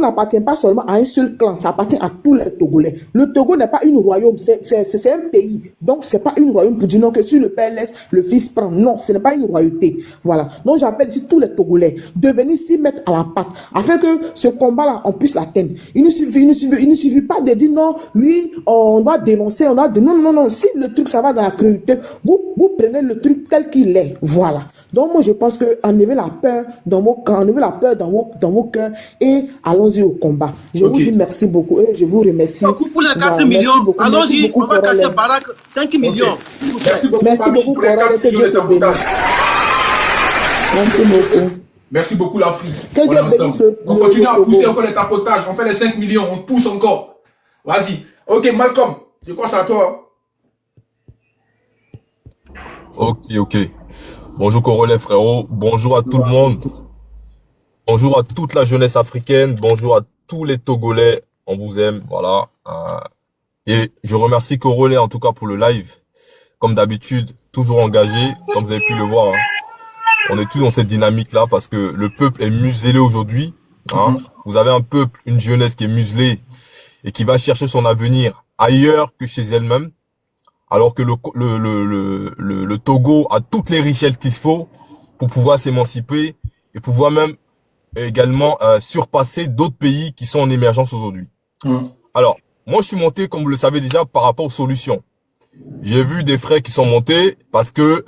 n'appartient pas seulement à un seul clan, ça appartient à tous les Togolais. Le Togo n'est pas une royaume, c'est un pays. Donc, c'est pas une royaume pour dire non que si le père laisse, le fils prend. Non, ce n'est pas une royauté. Voilà. Donc, j'appelle ici tous les Togolais de venir s'y mettre à la patte afin que ce combat-là, on puisse l'atteindre. Il ne suffit pas de dire non, oui, on doit dénoncer, on doit dire non, non, non. Si le truc, ça va dans la cruauté, vous prenez le truc tel qu'il est. Voilà. Donc, moi, je pense que enlevez la peur dans vos camps, enlevez la peur dans vos cœurs et allons-y au combat. Je vous dis merci beaucoup et je vous remercie. Beaucoup pour les 4 millions. Allons-y, on va casser Barak 5 millions. Merci beaucoup, Corole, que Dieu te bénisse. Merci beaucoup. Merci beaucoup, l'Afrique. Que Dieu bénisse on continue à pousser encore les tapotages. On fait les 5 millions, on pousse encore. Vas-y. Ok, Malcolm, je crois que c'est à toi. Ok. Bonjour Corole, frérot. Bonjour à tout le monde. Bonjour à toute la jeunesse africaine. Bonjour à tous les Togolais. On vous aime, voilà. Et je remercie Corole en tout cas pour le live. Comme d'habitude, toujours engagé, comme vous avez pu le voir. On est tous dans cette dynamique-là parce que le peuple est muselé aujourd'hui. Vous avez un peuple, une jeunesse qui est muselée et qui va chercher son avenir ailleurs que chez elle-même. Alors que le Togo a toutes les richesses qu'il faut pour pouvoir s'émanciper et pouvoir même également surpasser d'autres pays qui sont en émergence aujourd'hui. Alors, moi je suis monté, comme vous le savez déjà, par rapport aux solutions. J'ai vu des frères qui sont montés parce que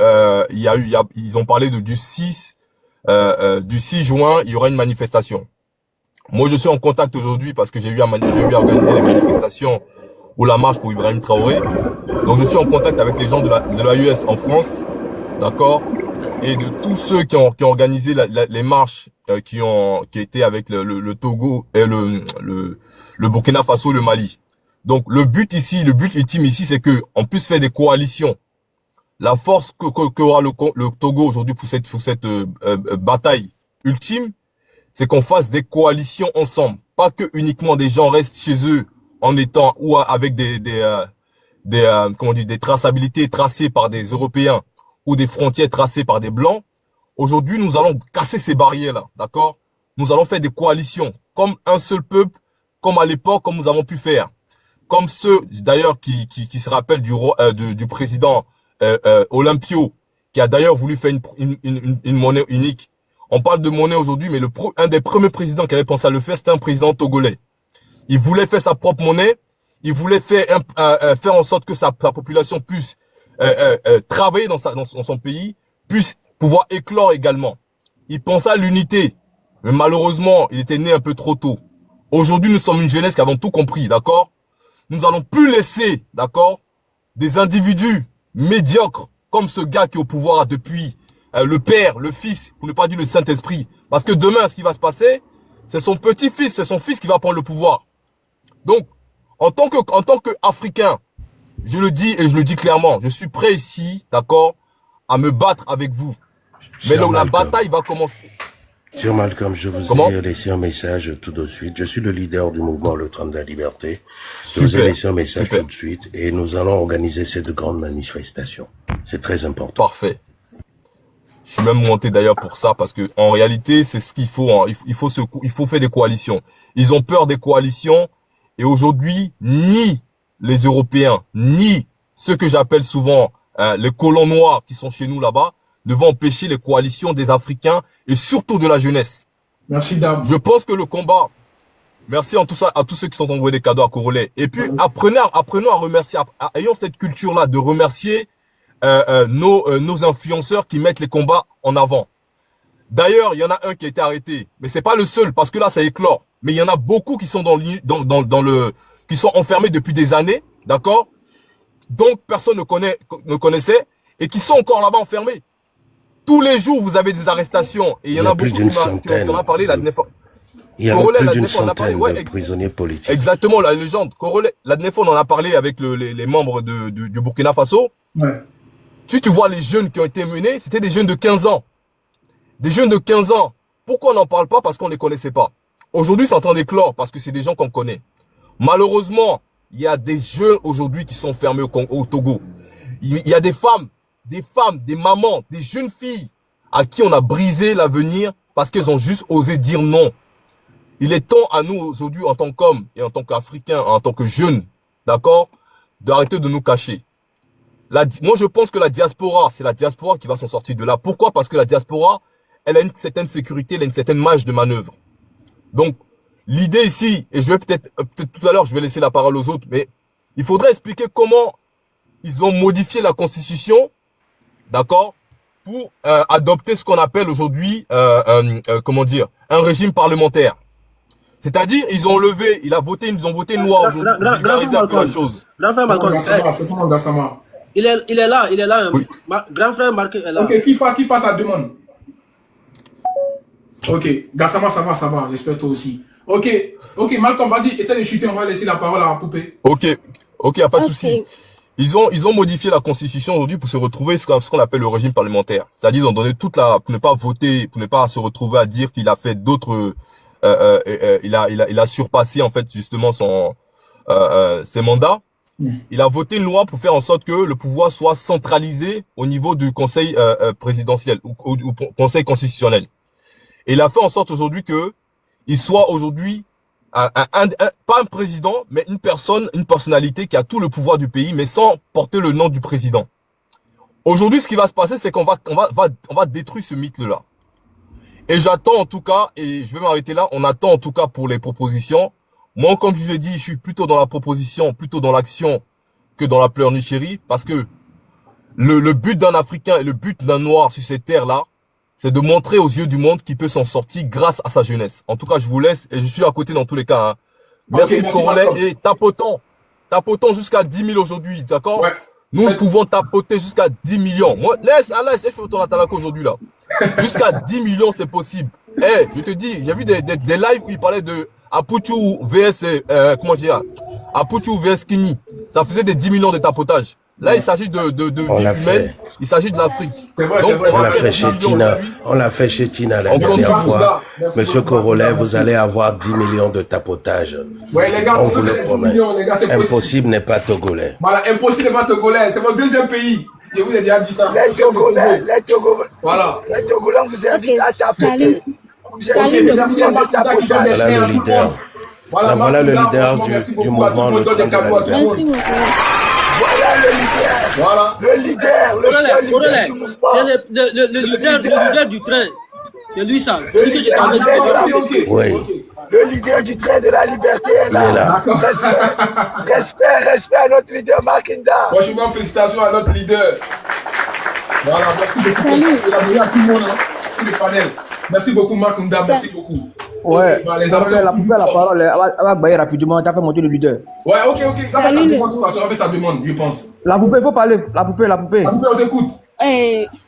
ils ont parlé du 6 juin, il y aura une manifestation. Moi je suis en contact aujourd'hui parce que j'ai eu à organiser les manifestations ou la marche pour Ibrahim Traoré. Donc je suis en contact avec les gens de l'AES en France, d'accord, et de tous ceux qui ont organisé les marches qui étaient avec le Togo et le Burkina Faso, le Mali. Donc le but ultime ici, c'est que on puisse faire des coalitions. La force qu'aura le Togo aujourd'hui pour cette bataille ultime, c'est qu'on fasse des coalitions ensemble, pas que uniquement des gens restent chez eux en étant ou avec des traçabilités tracées par des Européens ou des frontières tracées par des Blancs. Aujourd'hui, nous allons casser ces barrières-là, d'accord? Nous allons faire des coalitions, comme un seul peuple, comme à l'époque, comme nous avons pu faire. Comme ceux, d'ailleurs, qui se rappellent du président Olympio, qui a d'ailleurs voulu faire une monnaie unique. On parle de monnaie aujourd'hui, mais un des premiers présidents qui avait pensé à le faire, c'était un président togolais. Il voulait faire sa propre monnaie. Il voulait faire en sorte que sa population puisse travailler dans son pays, puisse pouvoir éclore également. Il pensait à l'unité, mais malheureusement, il était né un peu trop tôt. Aujourd'hui, nous sommes une jeunesse qui avons tout compris, d'accord? Nous n'allons plus laisser, d'accord, des individus médiocres comme ce gars qui est au pouvoir depuis le Père, le Fils, pour ne pas dire le Saint-Esprit. Parce que demain, ce qui va se passer, c'est son petit-fils, c'est son fils qui va prendre le pouvoir. Donc, en tant qu'Africain, je le dis et je le dis clairement, je suis prêt ici, d'accord, à me battre avec vous. Mais là où la bataille va commencer. Cher Malcolm, je vous ai laissé un message tout de suite. Je suis le leader du mouvement Le Train de la Liberté. Je vous ai laissé un message tout de suite et nous allons organiser cette grande manifestation. C'est très important. Parfait. Je suis même monté d'ailleurs pour ça parce que en réalité, c'est ce qu'il faut. Il faut faire des coalitions. Ils ont peur des coalitions et aujourd'hui, ni les Européens, ni ceux que j'appelle souvent les colons noirs qui sont chez nous là-bas, ne vont empêcher les coalitions des Africains et surtout de la jeunesse. Merci, dame. Je pense que le combat, merci en tout ça à tous ceux qui sont envoyés des cadeaux à Corolais. Et puis, apprenons à remercier, ayons cette culture-là de remercier nos influenceurs qui mettent les combats en avant. D'ailleurs, il y en a un qui a été arrêté, mais c'est pas le seul parce que là, ça éclore. Mais il y en a beaucoup qui sont qui sont enfermés depuis des années, d'accord? Donc, personne ne connaissait et qui sont encore là-bas enfermés. Tous les jours, vous avez des arrestations. Et il y en a beaucoup qui en a parlé. Il y a plus d'une centaine de prisonniers politiques. Exactement, la légende. La dernière fois, on en a parlé avec les membres du Burkina Faso. Ouais. Si tu vois les jeunes qui ont été menés, c'était des jeunes de 15 ans. Des jeunes de 15 ans. Pourquoi on n'en parle pas? Parce qu'on ne les connaissait pas. Aujourd'hui, c'est en train d'éclore parce que c'est des gens qu'on connaît. Malheureusement, il y a des jeunes aujourd'hui qui sont fermés au Togo. Il y a des femmes, des mamans, des jeunes filles à qui on a brisé l'avenir parce qu'elles ont juste osé dire non. il est temps à nous aujourd'hui, en tant qu'hommes et en tant qu'Africains, en tant que jeunes, d'accord, d'arrêter de nous cacher. Moi, je pense que la diaspora, c'est la diaspora qui va s'en sortir de là. Pourquoi? Parce que la diaspora, elle a une certaine sécurité, elle a une certaine marge de manœuvre. Donc, l'idée ici, et je vais peut-être tout à l'heure, je vais laisser la parole aux autres, mais il faudrait expliquer comment ils ont modifié la Constitution, d'accord, pour adopter ce qu'on appelle aujourd'hui, comment dire, un régime parlementaire. C'est-à-dire, ils ont voté une loi aujourd'hui pour vulgariser un peu la chose. Grand frère Malcolm, C'est comment Gassama? il est là. Oui. Grand frère Marc est là. Ok, qui fasse sa demande? Ok, Gassama, ça va, j'espère toi aussi. Ok, Malcolm, vas-y, essaie de chuter, on va laisser la parole à la poupée. Ok, y a pas de souci. Ils ont modifié la Constitution aujourd'hui pour se retrouver ce qu'on appelle le régime parlementaire. C'est-à-dire, ils ont donné pour ne pas voter, pour ne pas se retrouver à dire qu'il a fait d'autres, il a surpassé, en fait, justement, ses mandats. Il a voté une loi pour faire en sorte que le pouvoir soit centralisé au niveau du conseil présidentiel ou conseil constitutionnel. Et il a fait en sorte aujourd'hui que il soit aujourd'hui pas un président, mais une personnalité qui a tout le pouvoir du pays, mais sans porter le nom du président. Aujourd'hui, ce qui va se passer, c'est qu'on va détruire ce mythe-là. Et j'attends en tout cas, et je vais m'arrêter là, on attend en tout cas pour les propositions. Moi, comme je l'ai dit, je suis plutôt dans la proposition, plutôt dans l'action que dans la pleurnicherie, parce que le but d'un Africain et le but d'un Noir sur cette terre-là, c'est de montrer aux yeux du monde qu'il peut s'en sortir grâce à sa jeunesse. En tout cas, je vous laisse et je suis à côté dans tous les cas. Hein. Merci, Corolet, et tapotons jusqu'à 10 000 aujourd'hui, d'accord? Ouais. Nous pouvons tapoter jusqu'à 10 millions. Moi, laisse, je fais ton atalako aujourd'hui là. Jusqu'à 10 millions, c'est possible. Je te dis, j'ai vu des lives où il parlait de Apuchu vs, Apuchu vs Kini. Ça faisait des 10 millions de tapotage. Là, il s'agit de vie humaine. Il s'agit de l'Afrique. On l'a fait chez Tina la dernière fois. Monsieur Corolet, vous allez avoir 10 millions de tapotage. Ouais, les gars, on vous le promet. Impossible n'est pas togolais. Voilà, impossible n'est pas togolais. C'est mon deuxième pays. Je vous ai déjà dit ça. Les Togolais. Voilà. Les Togolais, on vous invite à tapoter. Voilà le leader. Voilà le leader du mouvement Le Train de la Liberté. Voilà le leader. Voilà. Le leader, le seul leader du mouvement. C'est le leader du train. C'est lui ça. C'est lui que je t'avais dit. Oui. Le leader du train de la liberté est là. Il est là. Respect à notre leader Makinda. Franchement, félicitations à notre leader. Voilà, merci beaucoup. Il a donné à tout le monde sur le panel. Merci beaucoup Makinda, merci beaucoup. Ouais, la poupée a la parole, elle va bailler rapidement, tu as fait monter le leader. Ouais, ok, ça va sa demande, de toute façon, on fait sa demande, je pense. La poupée, il faut parler, la poupée. La poupée, on t'écoute.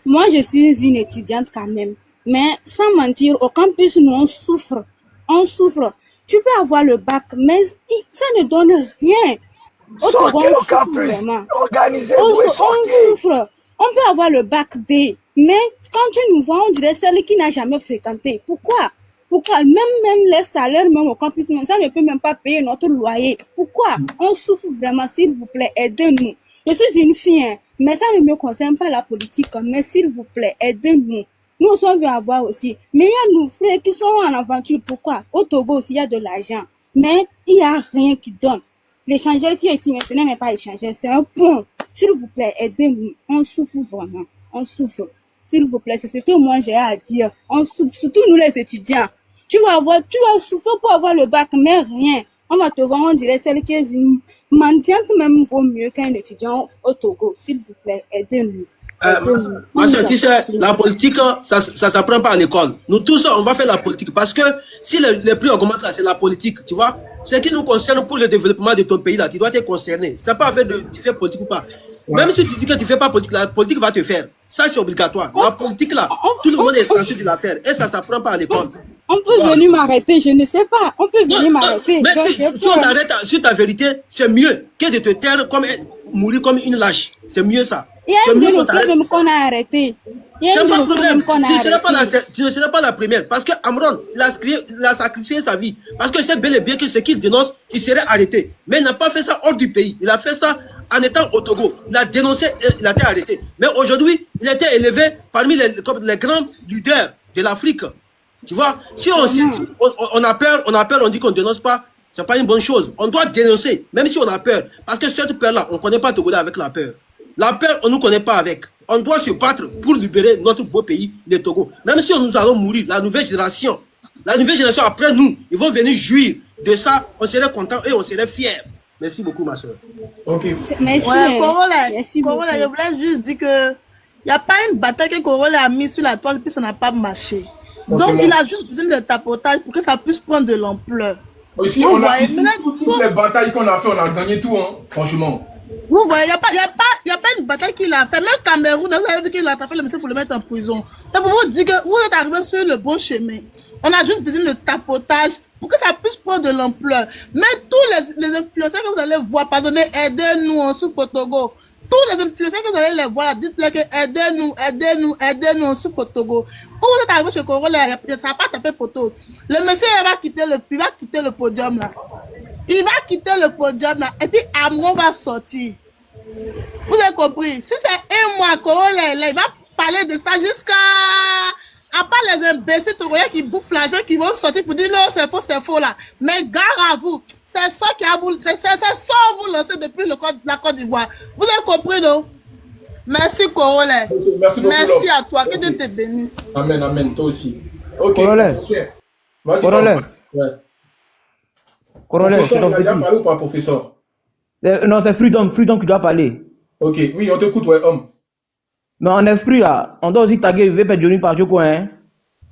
Moi, je suis une étudiante quand même, mais sans mentir, au campus, nous, on souffre. Tu peux avoir le bac, mais ça ne donne rien. Sortez au campus, organisez-vous et sortez. On souffre. On peut avoir le bac D, mais quand tu nous vois, on dirait celle qui n'a jamais fréquenté. Pourquoi même les salaires, même au campus, ça ne peut même pas payer notre loyer. Pourquoi? On souffre vraiment, s'il vous plaît, aidez-nous. Je suis une fille, mais ça ne me concerne pas la politique, mais s'il vous plaît, aidez-nous. Nous aussi, on veut avoir aussi. Mais il y a nos frères qui sont en aventure. Pourquoi? Au Togo aussi, il y a de l'argent. Mais il n'y a rien qui donne. L'échangeur qui est ici, mais ce n'est même pas échangeur, c'est un pont. S'il vous plaît, aidez-nous. On souffre vraiment. On souffre. S'il vous plaît, c'est ce que moi j'ai à dire. On souffre, surtout nous les étudiants. Tu vas souffrir pour avoir le bac, mais rien. On va te voir, on dirait celle qui est une mendiante même vaut mieux qu'un étudiant au Togo. S'il vous plaît, aidez-nous. Tu sais, la politique, ça s'apprend pas à l'école. Nous tous, on va faire la politique. Parce que si les prix augmentent là, c'est la politique, tu vois. Ce qui nous concerne pour le développement de ton pays là, tu dois être concerné. C'est pas avec tu fais politique ou pas. Ouais. Même si tu dis que tu fais pas politique, la politique va te faire. Ça, c'est obligatoire. La politique là, tout le monde est censé de la faire. Et ça s'apprend pas à l'école. On peut venir m'arrêter, je ne sais pas. On peut venir m'arrêter. Mais si on t'arrête sur ta vérité, c'est mieux que de te taire mourir comme une lâche. C'est mieux ça. Il y a une de nos frères qu'on a arrêté. Il y a une de nos frères qu'on a arrêté. Tu ne seras pas la première. Parce que Amron, il a sacrifié sa vie. Parce que c'est bel et bien que ce qu'il dénonce, il serait arrêté. Mais il n'a pas fait ça hors du pays. Il a fait ça en étant au Togo. Il a dénoncé, il a été arrêté. Mais aujourd'hui, il a été élevé parmi les grands leaders de l'Afrique. Tu vois, si on a peur, on dit qu'on ne dénonce pas, c'est pas une bonne chose. On doit dénoncer, même si on a peur. Parce que cette peur-là, on ne connaît pas Togolais avec la peur. La peur, on ne nous connaît pas avec. On doit se battre pour libérer notre beau pays, le Togo. Même si nous allons mourir, la nouvelle génération après nous, ils vont venir jouir de ça. On serait contents et on serait fiers. Merci beaucoup, ma soeur. Ok. Merci. Ouais, Corolla, je voulais juste dire que il n'y a pas une bataille que Corolla a mis sur la toile puis ça n'a pas marché. Donc il a juste besoin de tapotage pour que ça puisse prendre de l'ampleur. Aussi, on a ici, toutes les batailles qu'on a fait, on a gagné tout, hein, franchement. Vous voyez, il n'y a pas une bataille qu'il a fait. Même Cameroun, vous avez vu qu'il a tapé le monsieur pour le mettre en prison. Donc pour vous dire que vous êtes arrivé sur le bon chemin. On a juste besoin de tapotage pour que ça puisse prendre de l'ampleur. Mais tous les influenceurs que vous allez voir, pardonnez, aidez-nous, on souffre au Togo. Tous les influenceurs que vous allez les voir, dites-leur que aidez-nous, on souffre au Togo. Quand vous êtes arrivé chez Corolla, ça n'a pas tapé poteau. Le monsieur va quitter le podium là. Il va quitter le podium là. Et puis Amron va sortir. Vous avez compris? Si c'est un mois, Corolla est là, il va parler de ça jusqu'à... À part les imbéciles togolais qui bouffent l'argent, qui vont sortir pour dire non, c'est faux là. Mais gare à vous, c'est ça qui a vous, c'est ça vous lancez depuis la Côte d'Ivoire. Vous avez compris, non? Merci, Corolla. Okay, merci beaucoup. Merci à toi, que Dieu te bénisse. Amen, amen, toi aussi. Ok. Corolla. Vas-y. Corolla. Ouais. Corolla, Professeur, il a déjà parlé ou pas, professeur? Non, c'est Freedom qui doit parler. Ok, oui, on t'écoute, ouais, homme. Mais en esprit, là, on doit aussi taguer VP Johnny Pacheco, hein.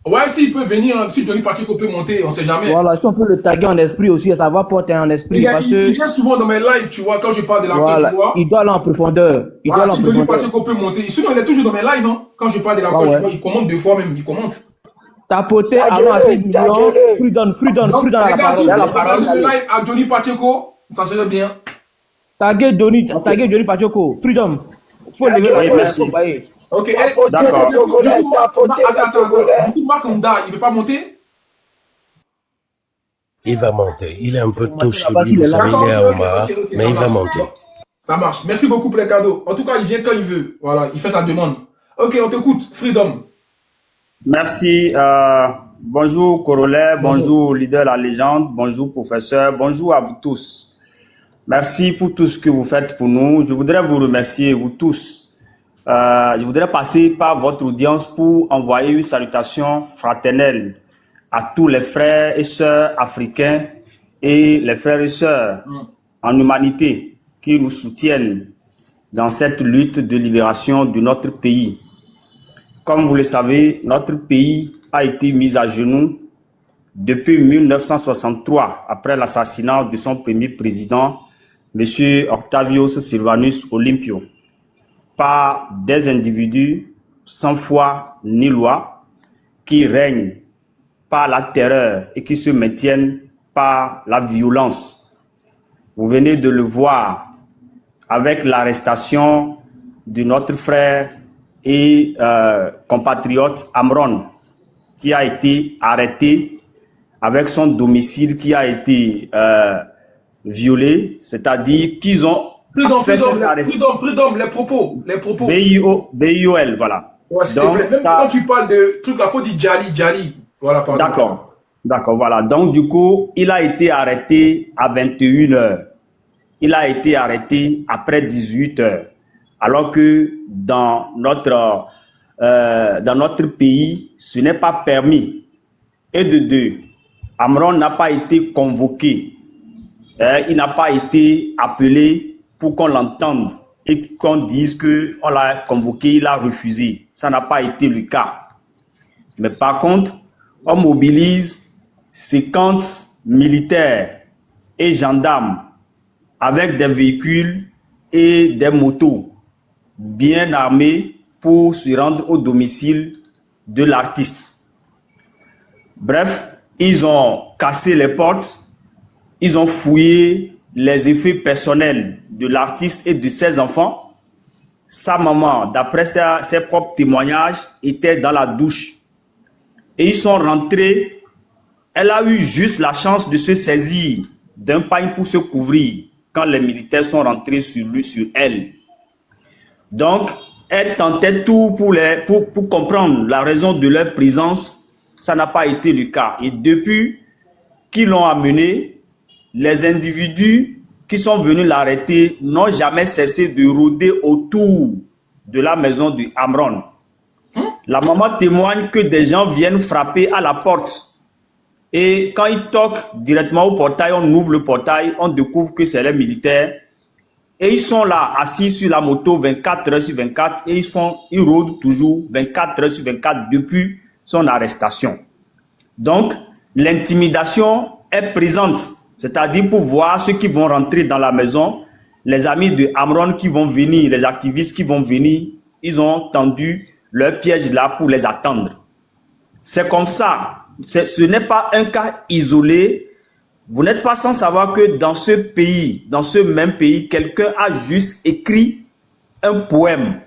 Ouais, s'il peut venir, hein, si Johnny Pacheco peut monter, on sait jamais. Voilà, si on peut le taguer en esprit aussi, ça va porter en esprit. Il vient souvent dans mes lives, tu vois, quand je parle de la Côte d'Ivoire. Il doit aller en profondeur. Voilà, si Johnny Pacheco peut monter. Sinon, il est toujours dans mes lives, hein. Quand je parle de la Côte d'Ivoire, il commente 2 fois même, il commente. Tapoter avant assez millions, Freedom à la parole. Les gars, si vous partagez le live à Johnny Pacheco, ça serait bien. Taguer Johnny Pacheco, Freedom. Faut lever la main. Ok, d'accord. Du coup, Marc Munda, il ne veut pas monter? Il va monter. Il est un peu tôt chez lui, vous savez, il est à Omar, mais il va monter. Ça marche. Merci beaucoup pour les cadeaux. En tout cas, il vient quand il veut. Voilà, il fait sa demande. Ok, on t'écoute. Freedom. Merci. Bonjour Corolla, bonjour leader de la légende, bonjour professeur, bonjour à vous tous. Merci pour tout ce que vous faites pour nous. Je voudrais vous remercier, vous tous. Je voudrais passer par votre audience pour envoyer une salutation fraternelle à tous les frères et sœurs africains et les frères et sœurs en humanité qui nous soutiennent dans cette lutte de libération de notre pays. Comme vous le savez, notre pays a été mis à genoux depuis 1963 après l'assassinat de son premier président, M. Octavius Sylvanus Olympio, par des individus sans foi ni loi qui règnent par la terreur et qui se maintiennent par la violence. Vous venez de le voir avec l'arrestation de notre frère et compatriote Amron, qui a été arrêté avec son domicile qui a été violé, c'est-à-dire qu'ils ont Freedom, les propos. BIOL, voilà. Ouais, donc, même quand tu parles de trucs là, faut dire Djali. Voilà, pardon. D'accord, voilà. Donc, du coup, il a été arrêté à 21h. Il a été arrêté après 18h. Alors que dans notre pays, ce n'est pas permis. Et de deux, Amron n'a pas été convoqué. Il n'a pas été appelé pour qu'on l'entende et qu'on dise qu'on l'a convoqué, il a refusé. Ça n'a pas été le cas. Mais par contre, on mobilise 50 militaires et gendarmes avec des véhicules et des motos bien armés pour se rendre au domicile de l'artiste. Bref, ils ont cassé les portes, ils ont fouillé les effets personnels de l'artiste et de ses enfants. Sa maman, d'après ses propres témoignages, était dans la douche. Et ils sont rentrés. Elle a eu juste la chance de se saisir d'un pagne pour se couvrir quand les militaires sont rentrés sur elle. Donc, elle tentait tout pour comprendre la raison de leur présence ça n'a pas été le cas. Et depuis qu'ils l'ont amené, les individus qui sont venus l'arrêter n'ont jamais cessé de rôder autour de la maison de Amron. La maman témoigne que des gens viennent frapper à la porte. Et quand ils toquent directement au portail, on ouvre le portail, on découvre que c'est les militaires. Et ils sont là, assis sur la moto 24 heures sur 24 et ils rôdent toujours 24 heures sur 24 depuis son arrestation. Donc, l'intimidation est présente, c'est-à-dire pour voir ceux qui vont rentrer dans la maison, les amis de Amron qui vont venir, les activistes qui vont venir, ils ont tendu leur piège là pour les attendre. C'est comme ça. Ce n'est pas un cas isolé. Vous n'êtes pas sans savoir que dans ce pays, dans ce même pays, quelqu'un a juste écrit un poème.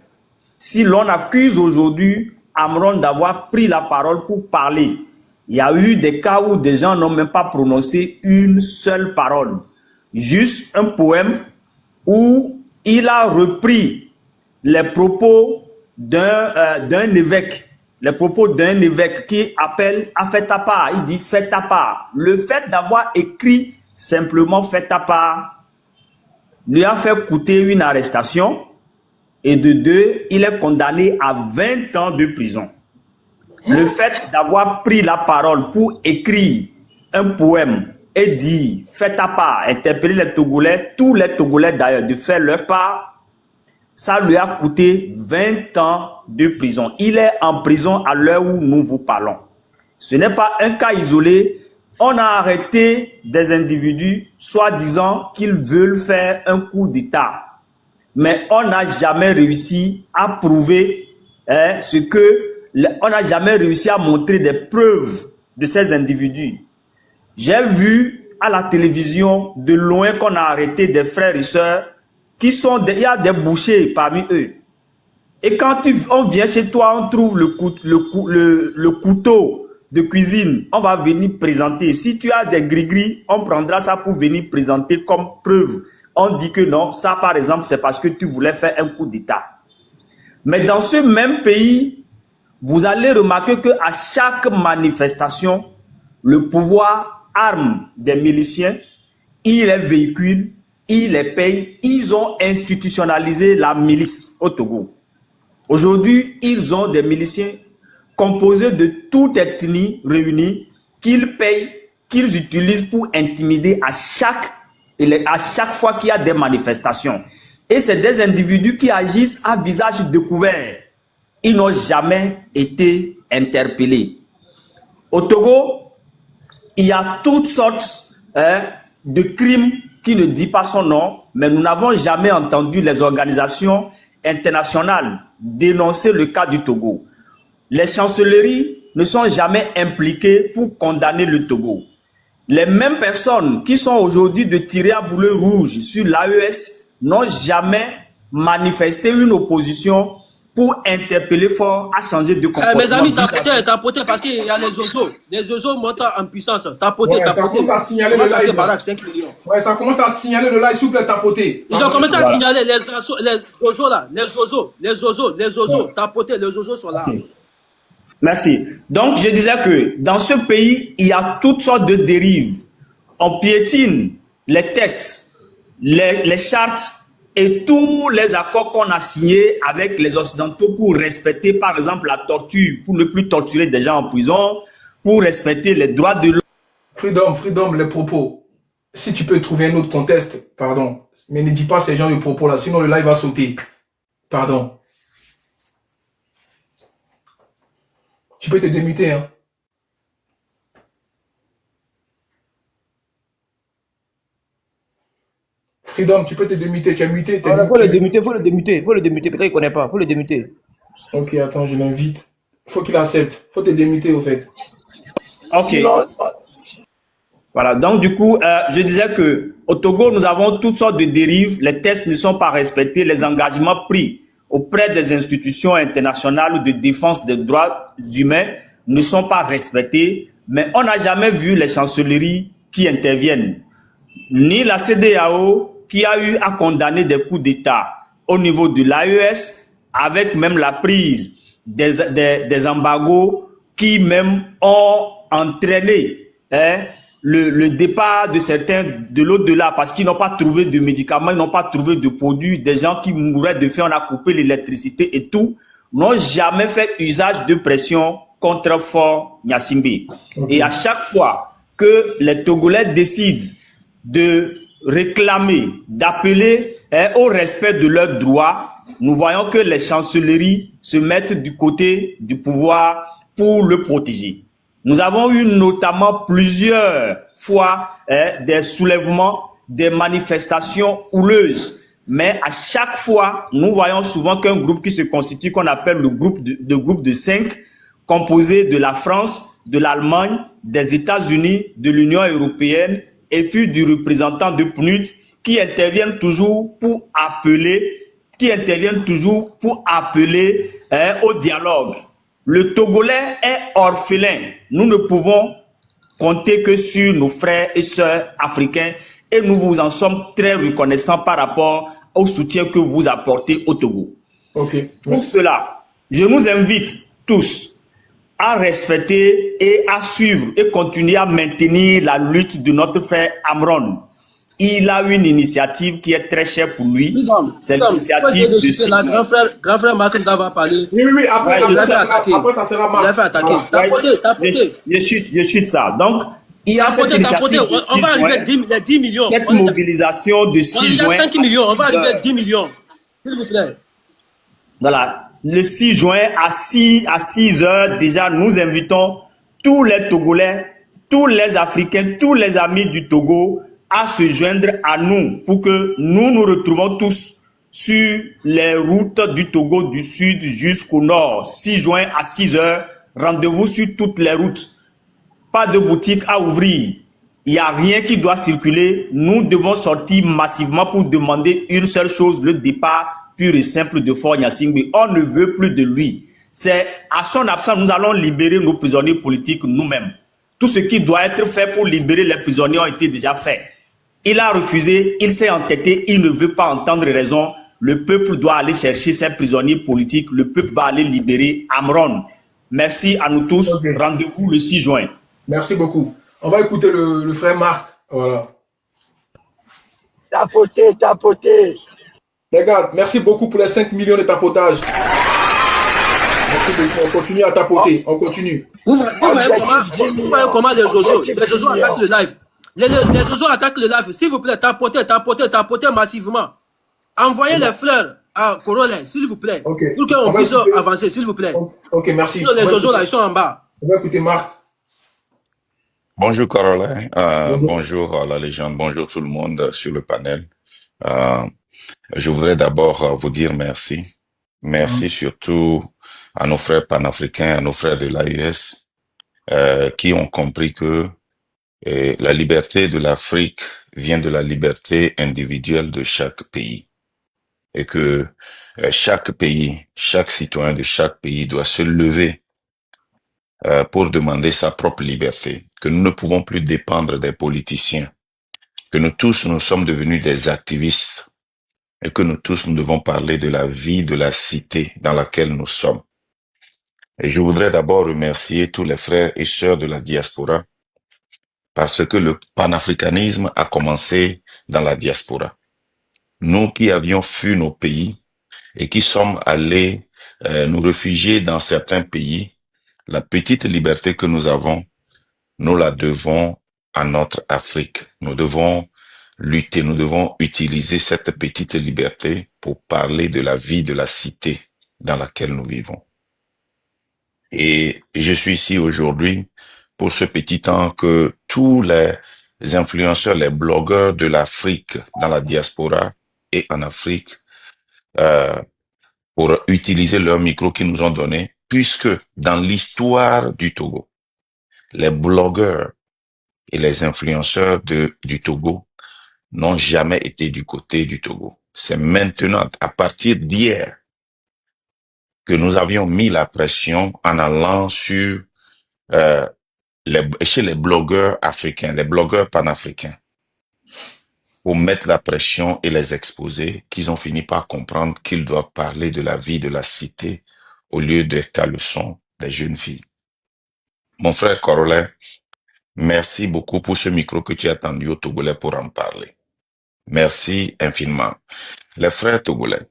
Si l'on accuse aujourd'hui Amron d'avoir pris la parole pour parler, il y a eu des cas où des gens n'ont même pas prononcé une seule parole. Juste un poème où il a repris les propos d'un évêque. Les propos d'un évêque qui appelle à faire ta part. Il dit fais ta part. Le fait d'avoir écrit simplement fais ta part lui a fait coûter une arrestation et de deux, il est condamné à 20 ans de prison. Le fait d'avoir pris la parole pour écrire un poème et dire fais ta part, interpeller les Togolais, tous les Togolais d'ailleurs, de faire leur part, ça lui a coûté 20 ans de prison. Il est en prison à l'heure où nous vous parlons. Ce n'est pas un cas isolé. On a arrêté des individus soi-disant qu'ils veulent faire un coup d'État. Mais on n'a jamais réussi à prouver on n'a jamais réussi à montrer des preuves de ces individus. J'ai vu à la télévision de loin qu'on a arrêté des frères et sœurs il y a des bouchers parmi eux. Et quand on vient chez toi, on trouve le couteau de cuisine, on va venir présenter. Si tu as des gris-gris, on prendra ça pour venir présenter comme preuve. On dit que non, ça par exemple, c'est parce que tu voulais faire un coup d'État. Mais dans ce même pays, vous allez remarquer qu'à chaque manifestation, le pouvoir arme des miliciens, il les véhicule, il les paye, ils ont institutionnalisé la milice au Togo. Aujourd'hui, ils ont des miliciens composés de toute ethnie réunis qu'ils payent, qu'ils utilisent pour intimider à chaque fois qu'il y a des manifestations. Et c'est des individus qui agissent à visage découvert. Ils n'ont jamais été interpellés. Au Togo, il y a toutes sortes de crimes qui ne dit pas son nom, mais nous n'avons jamais entendu les organisations internationales dénoncer le cas du Togo. Les chancelleries ne sont jamais impliquées pour condamner le Togo. Les mêmes personnes qui sont aujourd'hui de tirer à boulet rouge sur l'AES n'ont jamais manifesté une opposition pour interpeller fort à changer de comportement. Mes amis, tapoté parce qu'il y a les oiseaux. Les oiseaux montent en puissance. Tapoté. Ça commence à signaler le live. Ouais, ça commence à signaler le live, s'il vous plaît, tapoté. Ils ont commencé à signaler les oiseaux là. Les oiseaux. Tapoté, les oiseaux sont là. Okay. Merci. Donc, je disais que dans ce pays, il y a toutes sortes de dérives. On piétine les textes, les chartes, et tous les accords qu'on a signés avec les Occidentaux pour respecter, par exemple, la torture, pour ne plus torturer des gens en prison, pour respecter les droits de l'homme. Freedom, les propos. Si tu peux trouver un autre contexte, pardon. Mais ne dis pas ces gens de propos-là, sinon le live va sauter. Pardon. Tu peux te démuter, hein. Freedom, tu peux te démuter, tu es muté. Il faut le démuter, peut-être qu'il ne connaît pas, il faut le démuter. Ok, attends, je l'invite. Faut qu'il accepte, faut te démuter au fait. Ok. Voilà, donc du coup, je disais que au Togo, nous avons toutes sortes de dérives, les tests ne sont pas respectés, les engagements pris auprès des institutions internationales de défense des droits humains ne sont pas respectés, mais on n'a jamais vu les chancelleries qui interviennent, ni la CEDEAO qui a eu à condamner des coups d'État au niveau de l'AES, avec même la prise des embargos qui même ont entraîné le départ de certains de l'au-delà parce qu'ils n'ont pas trouvé de médicaments, ils n'ont pas trouvé de produits, des gens qui mouraient de faim, on a coupé l'électricité et tout, n'ont jamais fait usage de pression contre Fort Gnassingbé. Et à chaque fois que les Togolais décident de réclamer, d'appeler au respect de leurs droits, nous voyons que les chancelleries se mettent du côté du pouvoir pour le protéger. Nous avons eu notamment plusieurs fois des soulèvements, des manifestations houleuses. Mais à chaque fois, nous voyons souvent qu'un groupe qui se constitue, qu'on appelle le groupe de 5, composé de la France, de l'Allemagne, des États-Unis, de l'Union européenne et puis du représentant de PNUD qui interviennent toujours pour appeler, au dialogue. Le Togolais est orphelin. Nous ne pouvons compter que sur nos frères et sœurs africains et nous vous en sommes très reconnaissants par rapport au soutien que vous apportez au Togo. Pour cela, je nous invite tous à respecter et à suivre et continuer à maintenir la lutte de notre frère Amron. Il a une initiative qui est très chère pour lui. C'est l'initiative de Sylvain. Grand frère Martin va parler. Oui, après ça sera Marc. Il a fait attaquer. Tapoter. Je chute ça. Donc, il a tapoté. On va arriver à 10 millions. Cette mobilisation de 6 juin. On est à 5 millions. On va arriver à 10 millions. S'il vous plaît. Voilà. Le 6 juin à 6 heures, déjà, nous invitons tous les Togolais, tous les Africains, tous les amis du Togo à se joindre à nous pour que nous nous retrouvons tous sur les routes du Togo du sud jusqu'au nord. 6 juin à 6 heures, rendez-vous sur toutes les routes. Pas de boutique à ouvrir. Il n'y a rien qui doit circuler. Nous devons sortir massivement pour demander une seule chose, le départ pur et simple de Fort Gnassingbé. On ne veut plus de lui. C'est à son absence, nous allons libérer nos prisonniers politiques nous-mêmes. Tout ce qui doit être fait pour libérer les prisonniers a été déjà fait. Il a refusé, il s'est entêté, il ne veut pas entendre raison. Le peuple doit aller chercher ses prisonniers politiques. Le peuple va aller libérer Amron. Merci à nous tous. Rendez-vous le 6 juin. Merci beaucoup. On va écouter le frère Marc. Voilà. Tapoter. Regarde, merci beaucoup pour les 5 millions de tapotage. Merci beaucoup. On continue à tapoter. On continue. Vous voyez comment les Jojo attaquent le live. Les Jojo attaquent le live. S'il vous plaît, tapotez massivement. Envoyez les fleurs à Corolla, s'il vous plaît. Pour qu'on puisse avancer, s'il vous plaît. Ok, merci. Sinon, les Jojo là, ils sont en bas. On va écouter Marc. Bonjour Corolla, bonjour à la légende, bonjour tout le monde sur le panel. Je voudrais d'abord vous dire merci. Merci surtout à nos frères panafricains, à nos frères de l'AES, qui ont compris que la liberté de l'Afrique vient de la liberté individuelle de chaque pays. Et que chaque pays, chaque citoyen de chaque pays doit se lever pour demander sa propre liberté, que nous ne pouvons plus dépendre des politiciens, que nous tous, nous sommes devenus des activistes et que nous tous, nous devons parler de la vie de la cité dans laquelle nous sommes. Et je voudrais d'abord remercier tous les frères et sœurs de la diaspora parce que le panafricanisme a commencé dans la diaspora. Nous qui avions fui nos pays et qui sommes allés nous réfugier dans certains pays, la petite liberté que nous avons, nous la devons à notre Afrique. Nous devons lutter, nous devons utiliser cette petite liberté pour parler de la vie de la cité dans laquelle nous vivons. Et je suis ici aujourd'hui pour ce petit temps que tous les influenceurs, les blogueurs de l'Afrique dans la diaspora et en Afrique, pour utiliser leur micro qu'ils nous ont donné, puisque dans l'histoire du Togo, les blogueurs et les influenceurs du Togo n'ont jamais été du côté du Togo. C'est maintenant, à partir d'hier, que nous avions mis la pression en allant sur chez les blogueurs africains, les blogueurs panafricains, pour mettre la pression et les exposer, qu'ils ont fini par comprendre qu'ils doivent parler de la vie de la cité au lieu des caleçons des jeunes filles. Mon frère Corollaire, merci beaucoup pour ce micro que tu as tendu aux Togolais pour en parler. Merci infiniment. Les frères Togolais,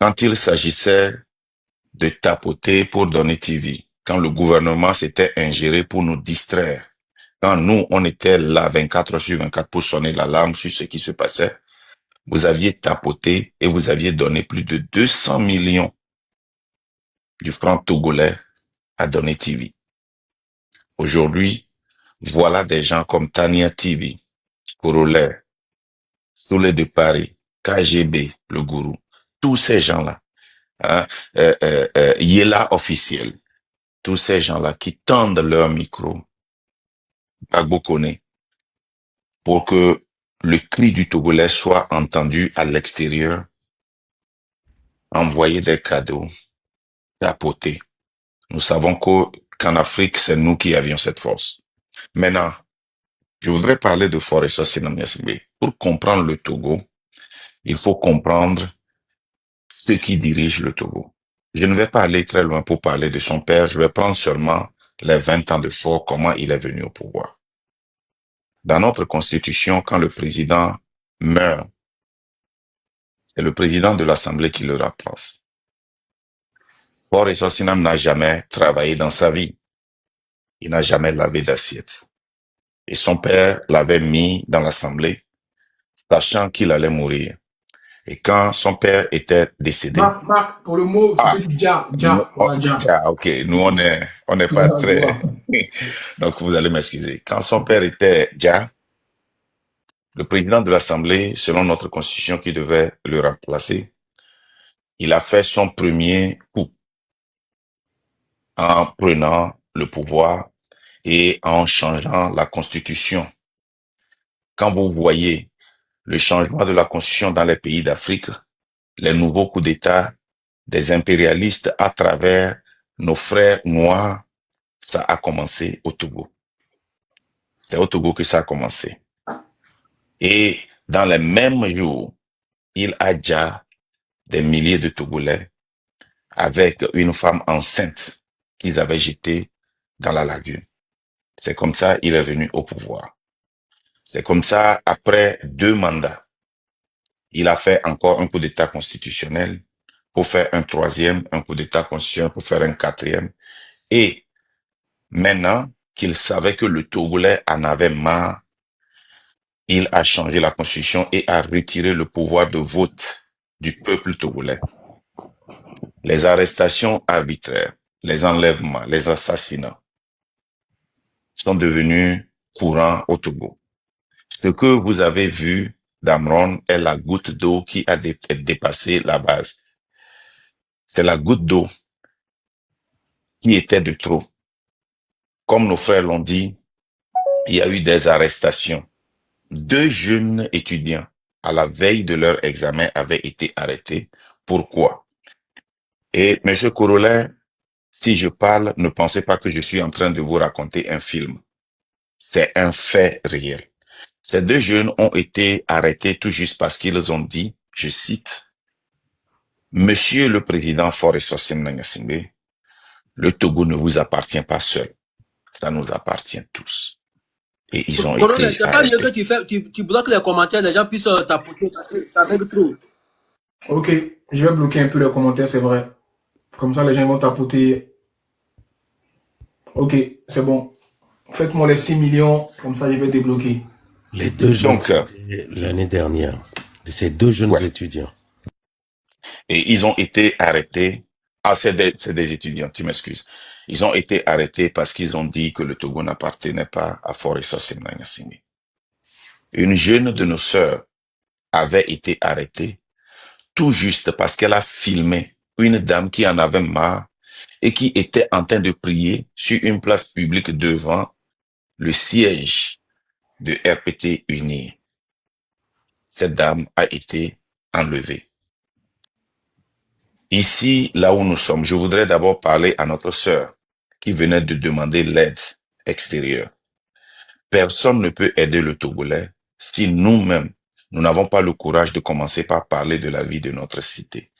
quand il s'agissait de tapoter pour donner TV, quand le gouvernement s'était ingéré pour nous distraire, quand nous, on était là 24 heures sur 24 pour sonner l'alarme sur ce qui se passait, vous aviez tapoté et vous aviez donné plus de 200 millions du franc togolais à donner TV. Aujourd'hui, voilà des gens comme Tania TV, Corollaire, Soleil de Paris, KGB, le gourou, tous ces gens-là, hein, Yela officiel, tous ces gens-là qui tendent leur micro, Gbagbo Koné, pour que le cri du Togolais soit entendu à l'extérieur, envoyer des cadeaux, tapoter. Nous savons qu'en Afrique, c'est nous qui avions cette force. Maintenant, je voudrais parler de Foreso Sinamiasbe. Pour comprendre le Togo, il faut comprendre ceux qui dirigent le Togo. Je ne vais pas aller très loin pour parler de son père, je vais prendre seulement les 20 ans de Faure, comment il est venu au pouvoir. Dans notre constitution, quand le président meurt, c'est le président de l'Assemblée qui le remplace. Foreso Sinam n'a jamais travaillé dans sa vie. Il n'a jamais lavé d'assiette. Et son père l'avait mis dans l'Assemblée, sachant qu'il allait mourir. Et quand son père était décédé... Marc, pour le mot, tu peux dire ja. Ok, nous on est pas très... Donc vous allez m'excuser. Quand son père était ja, le président de l'Assemblée, selon notre constitution qui devait le remplacer, il a fait son premier coup en prenant le pouvoir et en changeant la constitution. Quand vous voyez le changement de la constitution dans les pays d'Afrique, les nouveaux coups d'État des impérialistes à travers nos frères noirs, ça a commencé au Togo. C'est au Togo que ça a commencé. Et dans les mêmes jours, il a déjà des milliers de Togolais avec une femme enceinte qu'ils avaient jetée dans la lagune. C'est comme ça qu'il est venu au pouvoir. C'est comme ça, après 2 mandats, il a fait encore un coup d'État constitutionnel pour faire un 3e, un coup d'État constitutionnel pour faire un 4e. Et maintenant qu'il savait que le Togolais en avait marre, il a changé la constitution et a retiré le pouvoir de vote du peuple togolais. Les arrestations arbitraires, les enlèvements, les assassinats sont devenus courants au Togo. Ce que vous avez vu d'Amron est la goutte d'eau qui a dépassé la base. C'est la goutte d'eau qui était de trop. Comme nos frères l'ont dit, il y a eu des arrestations. 2 jeunes étudiants, à la veille de leur examen, avaient été arrêtés. Pourquoi? Et M. Corollaire, si je parle, ne pensez pas que je suis en train de vous raconter un film. C'est un fait réel. Ces 2 jeunes ont été arrêtés tout juste parce qu'ils ont dit, je cite, « Monsieur le Président Foreso Sinamiasbe, le Togo ne vous appartient pas seul. Ça nous appartient tous. » Et ils ont été c'est pas mieux que tu bloques les commentaires, les gens puissent tapoter parce que ça bug trop. Ok, je vais bloquer un peu les commentaires, c'est vrai. Comme ça, les gens vont tapoter. Ok, c'est bon. Faites-moi les 6 millions, comme ça, je vais débloquer. Les 2 jeunes, l'année dernière, ces 2 jeunes étudiants. Et ils ont été arrêtés. Ah, c'est des étudiants, tu m'excuses. Ils ont été arrêtés parce qu'ils ont dit que le Togo n'appartenait pas à Foreso Sinamiasbe. Une jeune de nos sœurs avait été arrêtée tout juste parce qu'elle a filmé une dame qui en avait marre et qui était en train de prier sur une place publique devant le siège de RPT Uni. Cette dame a été enlevée. Ici, là où nous sommes, je voudrais d'abord parler à notre sœur qui venait de demander l'aide extérieure. Personne ne peut aider le Togolais si nous-mêmes, nous n'avons pas le courage de commencer par parler de la vie de notre cité.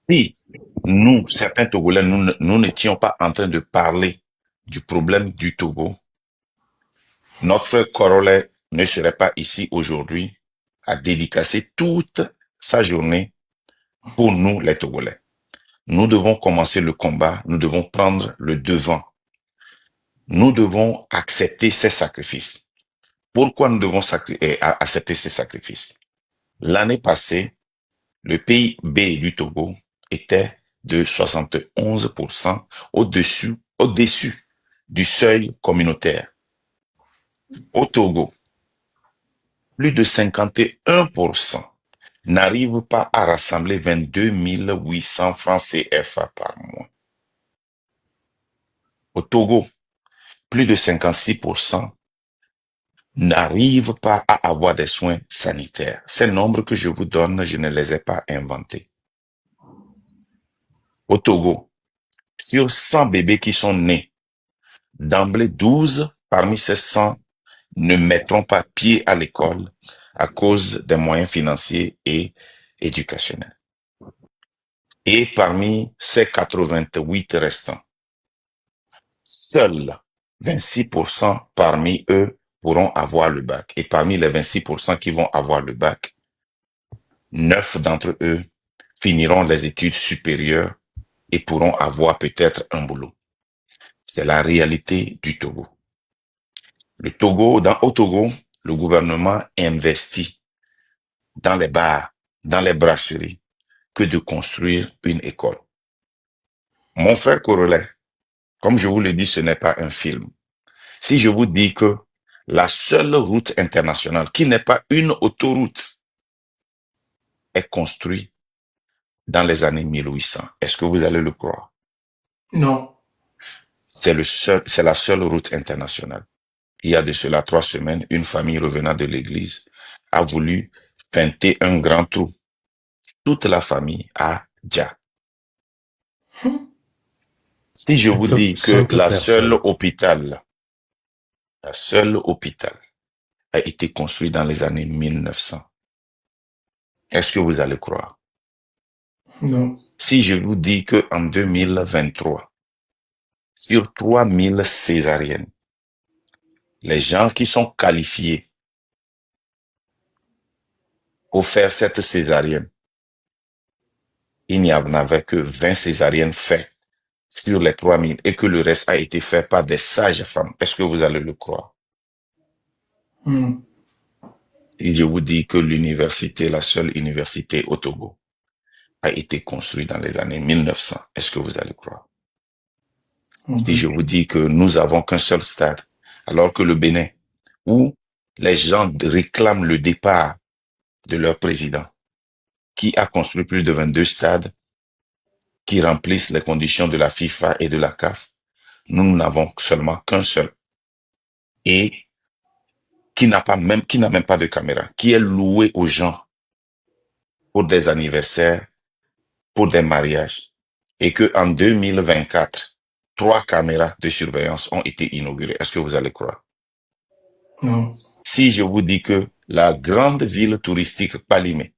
Si nous, certains Togolais, nous n'étions pas en train de parler du problème du Togo, notre frère Corolet ne serait pas ici aujourd'hui à dédicacer toute sa journée pour nous, les Togolais. Nous devons commencer le combat, nous devons prendre le devant. Nous devons accepter ces sacrifices. Pourquoi nous devons accepter ces sacrifices? L'année passée, le PIB du Togo était de 71% au-dessus du seuil communautaire. Au Togo, plus de 51% n'arrivent pas à rassembler 22 800 francs CFA par mois. Au Togo, plus de 56% n'arrivent pas à avoir des soins sanitaires. Ces nombres que je vous donne, je ne les ai pas inventés. Au Togo, sur 100 bébés qui sont nés, d'emblée 12 parmi ces 100 ne mettront pas pied à l'école à cause des moyens financiers et éducationnels. Et parmi ces 88 restants, seuls 26% parmi eux pourront avoir le bac. Et parmi les 26% qui vont avoir le bac, 9 d'entre eux finiront les études supérieures et pourront avoir peut-être un boulot. C'est la réalité du Togo. Au Togo, le gouvernement investit dans les bars, dans les brasseries, que de construire une école. Mon frère Corolet, comme je vous l'ai dit, ce n'est pas un film. Si je vous dis que la seule route internationale, qui n'est pas une autoroute, est construite dans les années 1800, est-ce que vous allez le croire? Non. C'est la seule route internationale. Il y a de cela 3 semaines, une famille revenant de l'église a voulu feinter un grand trou. Toute la famille a déjà. Si je vous dis que la seule hôpital a été construit dans les années 1900, est-ce que vous allez croire? Non. Si je vous dis que en 2023, sur 3000 césariennes, les gens qui sont qualifiés pour faire cette césarienne, il n'y en avait que 20 césariennes faites sur les 3000 et que le reste a été fait par des sages-femmes. Est-ce que vous allez le croire? Et je vous dis que l'université, la seule université au Togo, a été construite dans les années 1900. Est-ce que vous allez croire? Si je vous dis que nous avons qu'un seul stade, alors que le Bénin, où les gens réclament le départ de leur président, qui a construit plus de 22 stades, qui remplissent les conditions de la FIFA et de la CAF, nous n'avons seulement qu'un seul. Et qui n'a même pas de caméra, qui est loué aux gens pour des anniversaires, pour des mariages, et que en 2024, 3 caméras de surveillance ont été inaugurées. Est-ce que vous allez croire? Non. Si je vous dis que la grande ville touristique Palimé,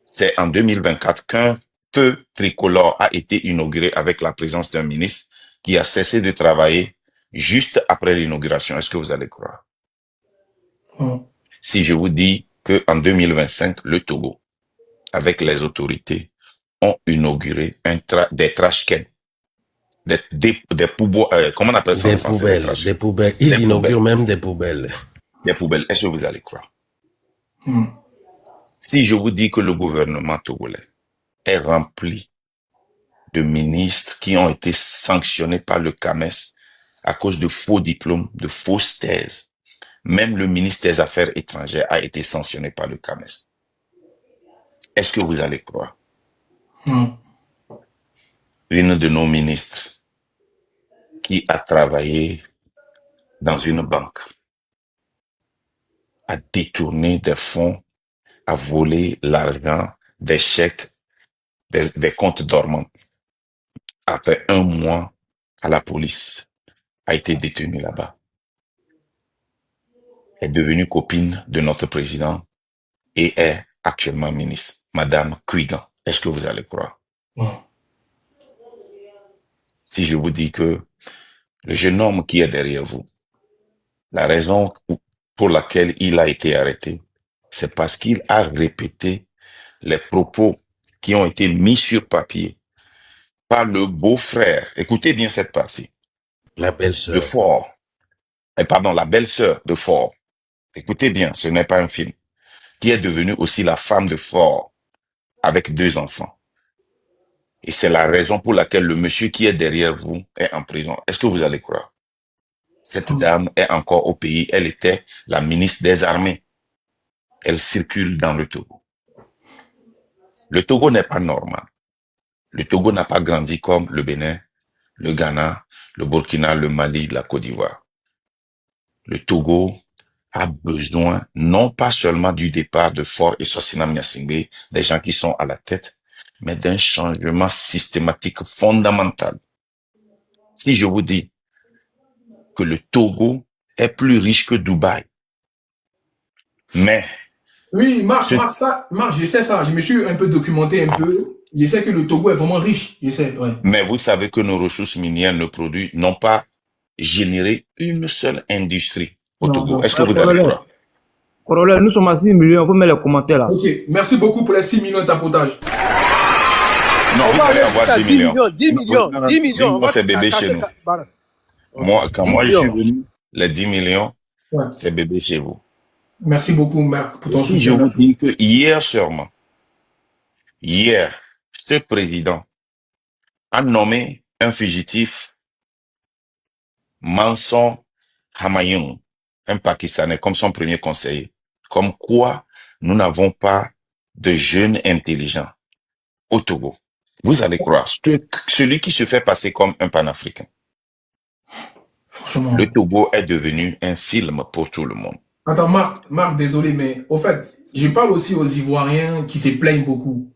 c'est en 2024 qu'un feu tricolore a été inauguré avec la présence d'un ministre qui a cessé de travailler juste après l'inauguration. Est-ce que vous allez croire? Non. Si je vous dis que en 2025, le Togo, avec les autorités, ont inauguré des trash cans, des poubelles, comment on appelle ça en français? Des poubelles. Ils inaugurent même des poubelles. Des poubelles. Est-ce que vous allez croire? Si je vous dis que le gouvernement togolais est rempli de ministres qui ont été sanctionnés par le CAMES à cause de faux diplômes, de fausses thèses, même le ministre des Affaires étrangères a été sanctionné par le CAMES. Est-ce que vous allez croire? L'une de nos ministres qui a travaillé dans une banque a détourné des fonds, a volé l'argent des chèques, des comptes dormants. Après 1 mois à la police, a été détenue là-bas. Est devenue copine de notre président et est actuellement ministre, Madame Kuigan. Est-ce que vous allez croire? Si je vous dis que le jeune homme qui est derrière vous, la raison pour laquelle il a été arrêté, c'est parce qu'il a répété les propos qui ont été mis sur papier par le beau-frère. Écoutez bien cette partie. La De belle-sœur. Ford. Pardon, la belle-sœur de Ford. Écoutez bien, ce n'est pas un film. Qui est devenue aussi la femme de Ford avec 2 enfants. Et c'est la raison pour laquelle le monsieur qui est derrière vous est en prison. Est-ce que vous allez croire? Cette dame est encore au pays. Elle était la ministre des Armées. Elle circule dans le Togo. Le Togo n'est pas normal. Le Togo n'a pas grandi comme le Bénin, le Ghana, le Burkina, le Mali, la Côte d'Ivoire. Le Togo a besoin non pas seulement du départ de Faure et Sosina Miasingbe, des gens qui sont à la tête, mais d'un changement systématique fondamental. Si je vous dis que le Togo est plus riche que Dubaï, mais... Oui, Marc, je sais ça. Je me suis un peu documenté un peu. Je sais que le Togo est vraiment riche. Je sais, ouais. Mais vous savez que nos ressources minières n'ont pas généré une seule industrie au Togo. Est-ce que vous allez croire? Corollaire, nous sommes à 6 millions, vous mettez les commentaires là. Ok, merci beaucoup pour les 6 millions de tapotage. Non, vous allez avoir 10 millions. 10 millions. Non, 10 millions, c'est bébé chez nous. Quand moi je suis venu, les 10 millions, c'est bébé chez vous. Merci beaucoup, Marc, pour ton soutien. Si je vous dis que hier, ce président a nommé un fugitif, Mansour Hamayoun, un Pakistanais, comme son premier conseiller. Comme quoi, nous n'avons pas de jeunes intelligents au Togo. Vous allez croire, celui qui se fait passer comme un panafricain. Franchement. Le Togo est devenu un film pour tout le monde. Attends, Marc, désolé, mais au fait, je parle aussi aux Ivoiriens qui se plaignent beaucoup.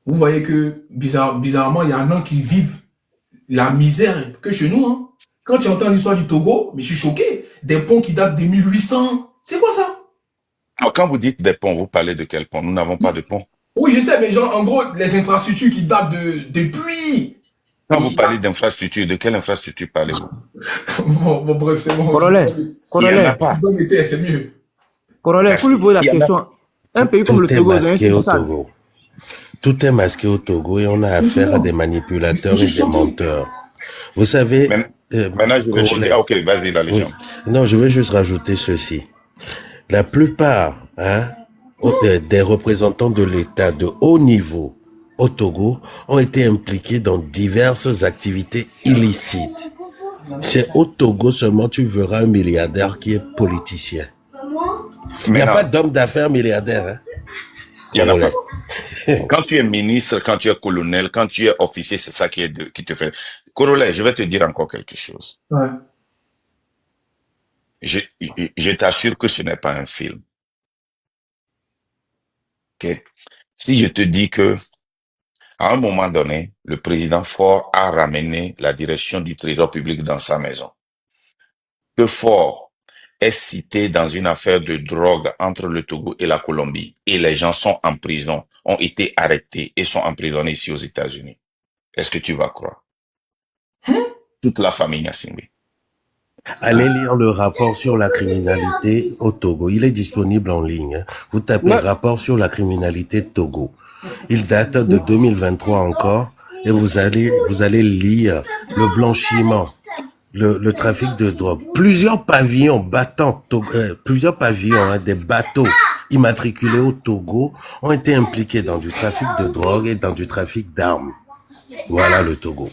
Vous voyez que, bizarrement, il y en a qui vivent la misère que chez nous. Hein. Quand tu entends l'histoire du Togo, mais je suis choqué. Des ponts qui datent de 1800. C'est quoi ça? Alors, quand vous dites des ponts, vous parlez de quel pont? Nous n'avons pas de pont. Oui, je sais, mais genre, en gros, les infrastructures qui datent depuis... Quand vous parlez d'infrastructure, de quelle infrastructure parlez-vous? bon, bref, c'est bon. Corollaire, c'est mieux. Corollaire, pour lui poser la question, un pays comme le Togo, tout est masqué au Togo et on a affaire à des manipulateurs et des menteurs. Vous savez... Maintenant, je vais chuter. Ah, ok, vas-y, la légende. Oui. Non, je veux juste rajouter ceci. La plupart des représentants de l'État de haut niveau au Togo ont été impliqués dans diverses activités illicites. C'est au Togo seulement tu verras un milliardaire qui est politicien. Il n'y a pas d'homme d'affaires milliardaire. Hein? Il n'y en a pas. Quand tu es ministre, quand tu es colonel, quand tu es officier, c'est ça qui te fait. Corollaire, je vais te dire encore quelque chose. Ouais. Je t'assure que ce n'est pas un film. Okay? Si je te dis que, à un moment donné, le président Faure a ramené la direction du Trésor public dans sa maison. Que Faure est cité dans une affaire de drogue entre le Togo et la Colombie et les gens sont en prison, ont été arrêtés et sont emprisonnés ici aux États-Unis. Est-ce que tu vas croire? Toute la famille Gnassingbé. Allez lire le rapport sur la criminalité au Togo. Il est disponible en ligne. Vous tapez rapport sur la criminalité Togo. Il date de 2023 encore et vous allez lire le blanchiment, le trafic de drogue. Plusieurs pavillons des bateaux immatriculés au Togo ont été impliqués dans du trafic de drogue et dans du trafic d'armes. Voilà le Togo.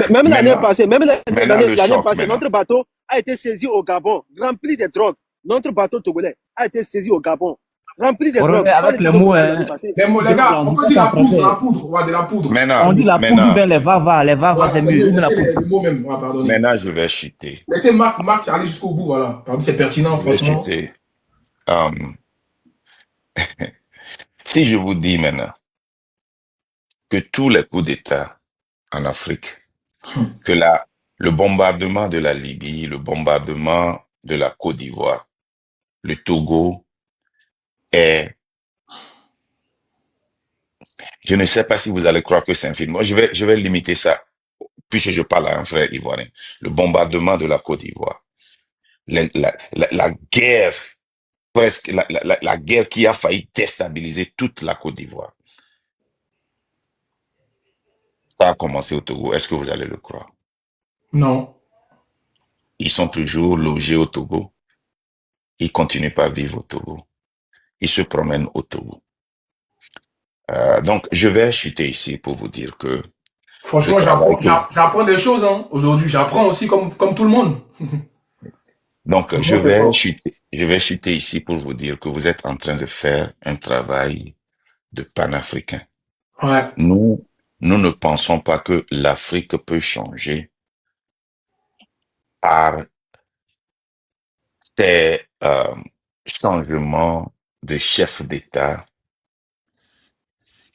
Même l'année passée, notre bateau a été saisi au Gabon, rempli de drogue. Notre bateau togolais a été saisi au Gabon, rempli de drogue. Avec les mots, les gars, on peut dire la poudre, ouais, de la poudre. Maintenant, on dit la poudre, bien les va-va, c'est mieux. Maintenant, je vais chuter. Laissez Marc aller jusqu'au bout, voilà. C'est pertinent, franchement. Je vais chuter. Si je vous dis maintenant que tous les coups d'État en Afrique, que le bombardement de la Libye, le bombardement de la Côte d'Ivoire, le Togo est Je ne sais pas si vous allez croire que c'est un film. Moi, je vais limiter ça, puisque je parle à un frère ivoirien. Le bombardement de la Côte d'Ivoire. La guerre, presque, la guerre qui a failli déstabiliser toute la Côte d'Ivoire. Ça a commencé au Togo. Est-ce que vous allez le croire? Non. Ils sont toujours logés au Togo. Ils continuent pas à vivre au Togo. Ils se promènent au Togo. Donc, je vais chuter ici pour vous dire que... Franchement, j'apprends des choses hein. Aujourd'hui. J'apprends aussi comme tout le monde. Donc, je vais chuter ici pour vous dire que vous êtes en train de faire un travail de panafricain. Ouais. Nous ne pensons pas que l'Afrique peut changer par ces changements de chef d'État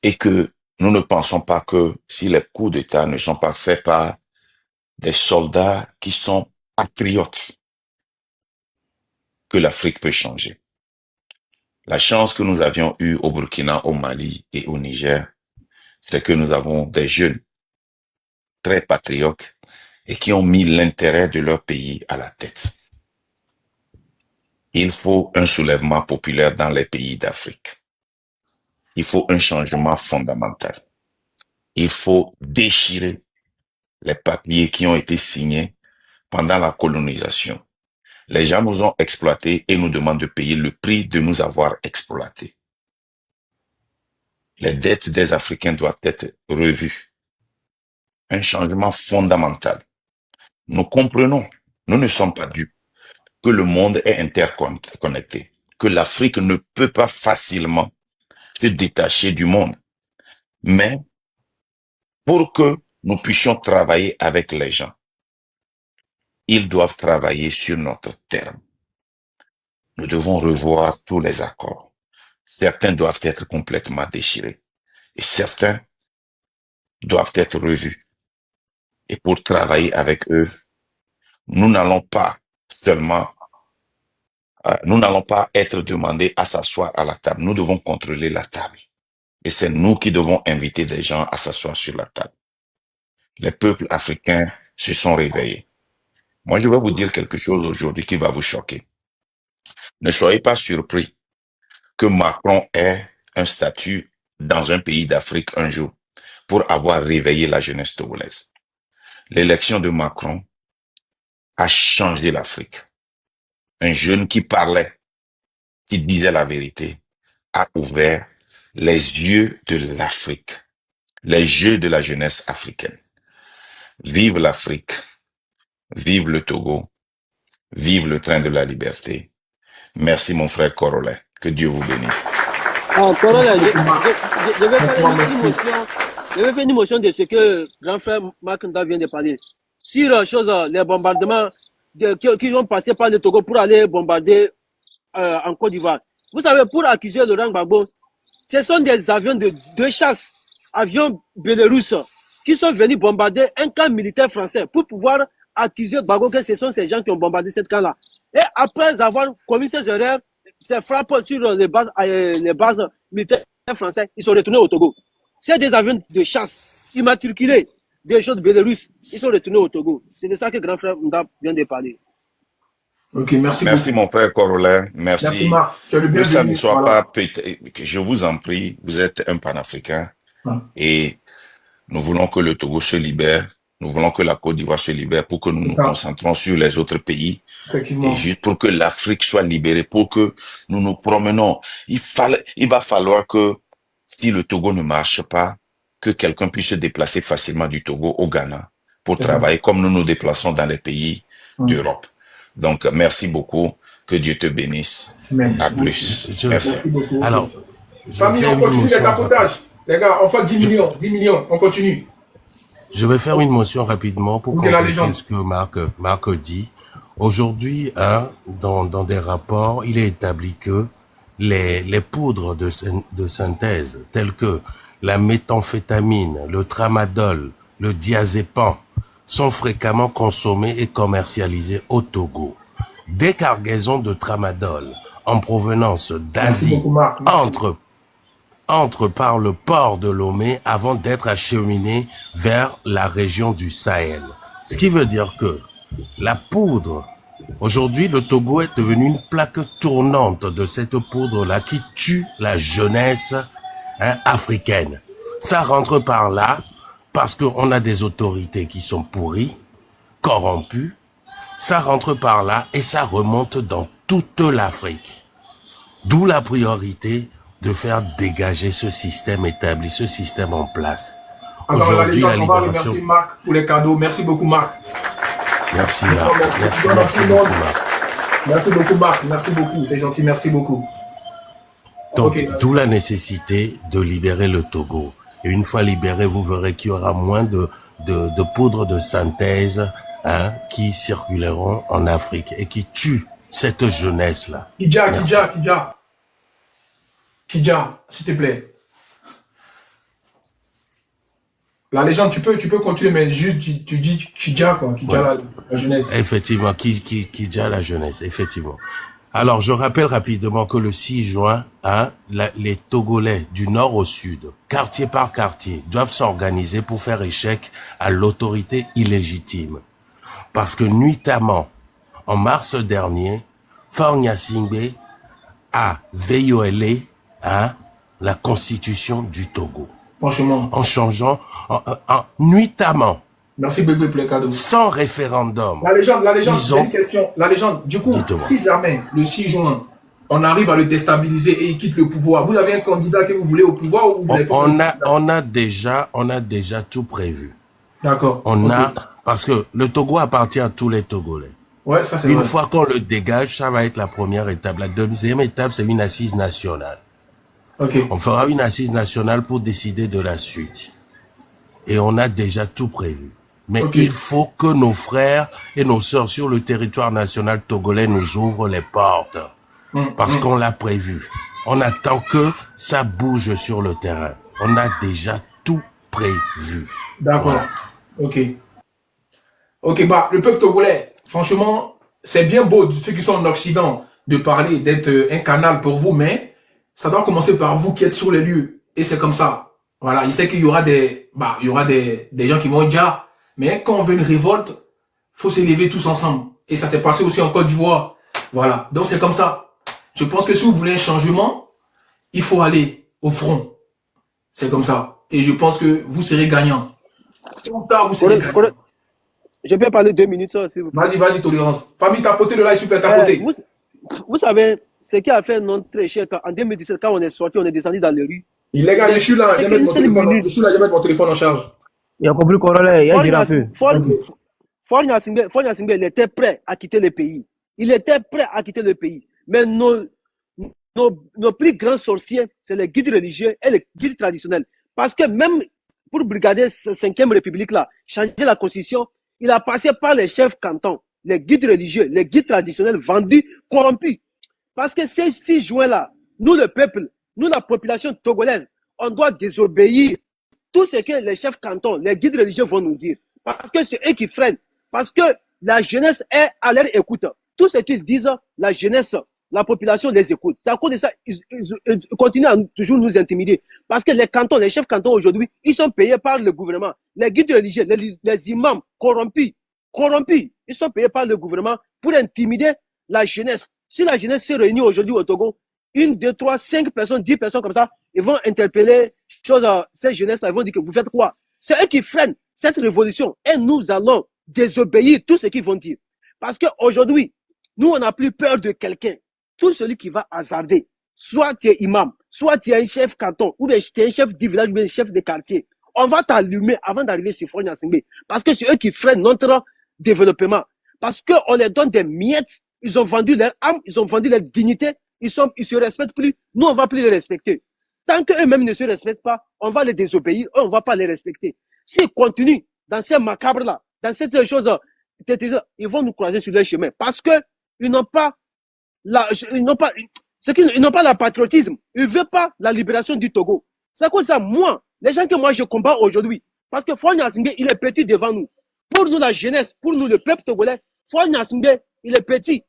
et que nous ne pensons pas que si les coups d'État ne sont pas faits par des soldats qui sont patriotes, que l'Afrique peut changer. La chance que nous avions eue au Burkina, au Mali et au Niger, c'est que nous avons des jeunes très patriotes et qui ont mis l'intérêt de leur pays à la tête. Il faut un soulèvement populaire dans les pays d'Afrique. Il faut un changement fondamental. Il faut déchirer les papiers qui ont été signés pendant la colonisation. Les gens nous ont exploités et nous demandent de payer le prix de nous avoir exploités. Les dettes des Africains doivent être revues. Un changement fondamental. Nous comprenons, nous ne sommes pas dupes, que le monde est interconnecté, que l'Afrique ne peut pas facilement se détacher du monde. Mais pour que nous puissions travailler avec les gens, ils doivent travailler sur notre terme. Nous devons revoir tous les accords. Certains doivent être complètement déchirés et certains doivent être revus. Et pour travailler avec eux, nous n'allons pas être demandés à s'asseoir à la table. Nous devons contrôler la table. Et c'est nous qui devons inviter des gens à s'asseoir sur la table. Les peuples africains se sont réveillés. Moi, je vais vous dire quelque chose aujourd'hui qui va vous choquer. Ne soyez pas surpris que Macron ait un statut dans un pays d'Afrique un jour pour avoir réveillé la jeunesse togolaise. L'élection de Macron a changé l'Afrique. Un jeune qui parlait, qui disait la vérité, a ouvert les yeux de l'Afrique, les yeux de la jeunesse africaine. Vive l'Afrique, vive le Togo, vive le train de la liberté. Merci mon frère Corolet, que Dieu vous bénisse. Corolet, je vais faire une motion de ce que grand frère Marc Nda vient de parler. Sur les bombardements qui ont passé par le Togo pour aller bombarder en Côte d'Ivoire. Vous savez, pour accuser Laurent Gbagbo, ce sont des avions de chasse, avions bélarusses, qui sont venus bombarder un camp militaire français pour pouvoir accuser Gbagbo que ce sont ces gens qui ont bombardé ce camp-là. Et après avoir commis ces erreurs, ces frappes sur les bases militaires françaises, ils sont retournés au Togo. C'est des avions de chasse immatriculés, des choses bélarusses, ils sont retournés au Togo. C'est de ça que grand frère Nda vient de parler. Ok, merci beaucoup. Mon frère Corolet. Merci Marc. Tu as le que ça ne soit voilà. pas que je vous en prie, vous êtes un panafricain et nous voulons que le Togo se libère. Nous voulons que la Côte d'Ivoire se libère pour que nous nous concentrons sur les autres pays. Et juste pour que l'Afrique soit libérée, pour que nous nous promenons. Il va falloir que si le Togo ne marche pas, que quelqu'un puisse se déplacer facilement du Togo au Ghana pour travailler comme nous nous déplaçons dans les pays d'Europe. Donc, merci beaucoup. Que Dieu te bénisse. À plus. Merci beaucoup. Alors, famille, on continue les tapotages. Les gars, on fait 10 millions. 10 millions, on continue. Je vais faire une motion rapidement pour compléter ce que Marc dit. Aujourd'hui, dans des rapports, il est établi que les poudres de synthèse, telles que la méthamphétamine, le tramadol, le diazépam, sont fréquemment consommés et commercialisés au Togo. Des cargaisons de tramadol en provenance d'Asie entre par le port de Lomé avant d'être acheminé vers la région du Sahel. Ce qui veut dire que la poudre, aujourd'hui le Togo est devenu une plaque tournante de cette poudre-là qui tue la jeunesse africaine. Ça rentre par là parce qu'on a des autorités qui sont pourries, corrompues. Ça rentre par là et ça remonte dans toute l'Afrique. D'où la priorité de faire dégager ce système établi, ce système en place. Aujourd'hui, la libération... Merci Marc pour les cadeaux. Merci beaucoup Marc. Merci Marc. Merci beaucoup Marc. Merci beaucoup Marc. Merci beaucoup. C'est gentil. Merci beaucoup. Donc, d'où la nécessité de libérer le Togo. Et une fois libéré, vous verrez qu'il y aura moins de poudre de synthèse qui circuleront en Afrique et qui tuent cette jeunesse-là. Kidja, s'il te plaît. La légende, tu peux continuer, mais juste tu dis Kidja, quoi. Kidja, la jeunesse. Effectivement, Kidja, la jeunesse, effectivement. Alors, je rappelle rapidement que le 6 juin, les Togolais du nord au sud, quartier par quartier, doivent s'organiser pour faire échec à l'autorité illégitime. Parce que nuitamment, en mars dernier, Faure Gnassingbé a violé la constitution du Togo. Franchement. En changeant, nuitamment. Merci bébé pour les cadeaux. Sans référendum. La légende, j'ai une question. La légende, du coup, si jamais, le 6 juin, on arrive à le déstabiliser et il quitte le pouvoir, vous avez un candidat que vous voulez au pouvoir ou vous n'avez pas on a déjà tout prévu. D'accord. Parce que le Togo appartient à tous les Togolais. Ouais, ça c'est Une fois qu'on le dégage, ça va être la première étape. La deuxième étape, c'est une assise nationale. Okay. On fera une assise nationale pour décider de la suite. Et on a déjà tout prévu. Mais il faut que nos frères et nos sœurs sur le territoire national togolais nous ouvrent les portes. Parce qu'on l'a prévu. On attend que ça bouge sur le terrain. On a déjà tout prévu. D'accord. Voilà. Ok, bah, le peuple togolais, franchement, c'est bien beau, ceux qui sont en Occident, de parler, d'être un canal pour vous, mais ça doit commencer par vous qui êtes sur les lieux. Et c'est comme ça. Voilà, il sait qu'il y aura des gens qui vont dire, mais quand on veut une révolte, faut s'élever tous ensemble. Et ça s'est passé aussi en Côte d'Ivoire. Voilà. Donc c'est comme ça. Je pense que si vous voulez un changement, il faut aller au front. C'est comme ça. Et je pense que vous serez gagnant. Tôt ou tard, vous serez gagnant. Je peux parler 2 minutes, s'il vous plaît. Vas-y, Tolérance. Famille, tapoter le live, super tapoter. Vous savez, ce qui a fait notre échec en 2017, quand on est sorti, on est descendu dans les rues. Les gars, je suis là, je vais mettre mon téléphone en charge. Il a compris corollaire, il a dit un peu. Faure Gnassingbé, il était prêt à quitter le pays. Il était prêt à quitter le pays. Mais nos plus grands sorciers, c'est les guides religieux et les guides traditionnels. Parce que même pour brigader la 5e République là, changer la constitution, il a passé par les chefs cantons, les guides religieux, les guides traditionnels vendus, corrompus. Parce que ces 6 juin là, nous le peuple, nous la population togolaise, on doit désobéir tout ce que les chefs cantons, les guides religieux vont nous dire. Parce que c'est eux qui freinent. Parce que la jeunesse est à leur écoute. Tout ce qu'ils disent, la jeunesse, la population les écoute. C'est à cause de ça, ils continuent à toujours nous intimider. Parce que les cantons, les chefs cantons aujourd'hui, ils sont payés par le gouvernement. Les guides religieux, les imams corrompus, ils sont payés par le gouvernement pour intimider la jeunesse. Si la jeunesse se réunit aujourd'hui au Togo, 1, 2, 3, 5 personnes, 10 personnes comme ça, ils vont interpeller ces jeunesses-là, ils vont dire que vous faites quoi? C'est eux qui freinent cette révolution et nous allons désobéir tout ce qu'ils vont dire. Parce qu'aujourd'hui, nous, on n'a plus peur de quelqu'un. Tout celui qui va hasarder, soit tu es imam, soit tu es un chef canton, ou bien tu es un chef du village, ou bien un chef de quartier, on va t'allumer avant d'arriver sur Faure Gnassingbé. Parce que c'est eux qui freinent notre développement. Parce qu'on les donne des miettes, ils ont vendu leur âme, ils ont vendu leur dignité, ils se respectent plus, nous on va plus les respecter. Tant qu'eux-mêmes ne se respectent pas, on va les désobéir, eux on va pas les respecter. S'ils continuent dans ces macabres-là, dans cette chose, ils vont nous croiser sur leur chemin. Parce que ils n'ont pas ils n'ont pas la patriotisme. Ils veulent pas la libération du Togo. C'est comme ça, moi, les gens que moi je combats aujourd'hui, parce que Faure Gnassingbé, il est petit devant nous. Pour nous, la jeunesse, pour nous, le peuple togolais, Faure Gnassingbé, il est petit.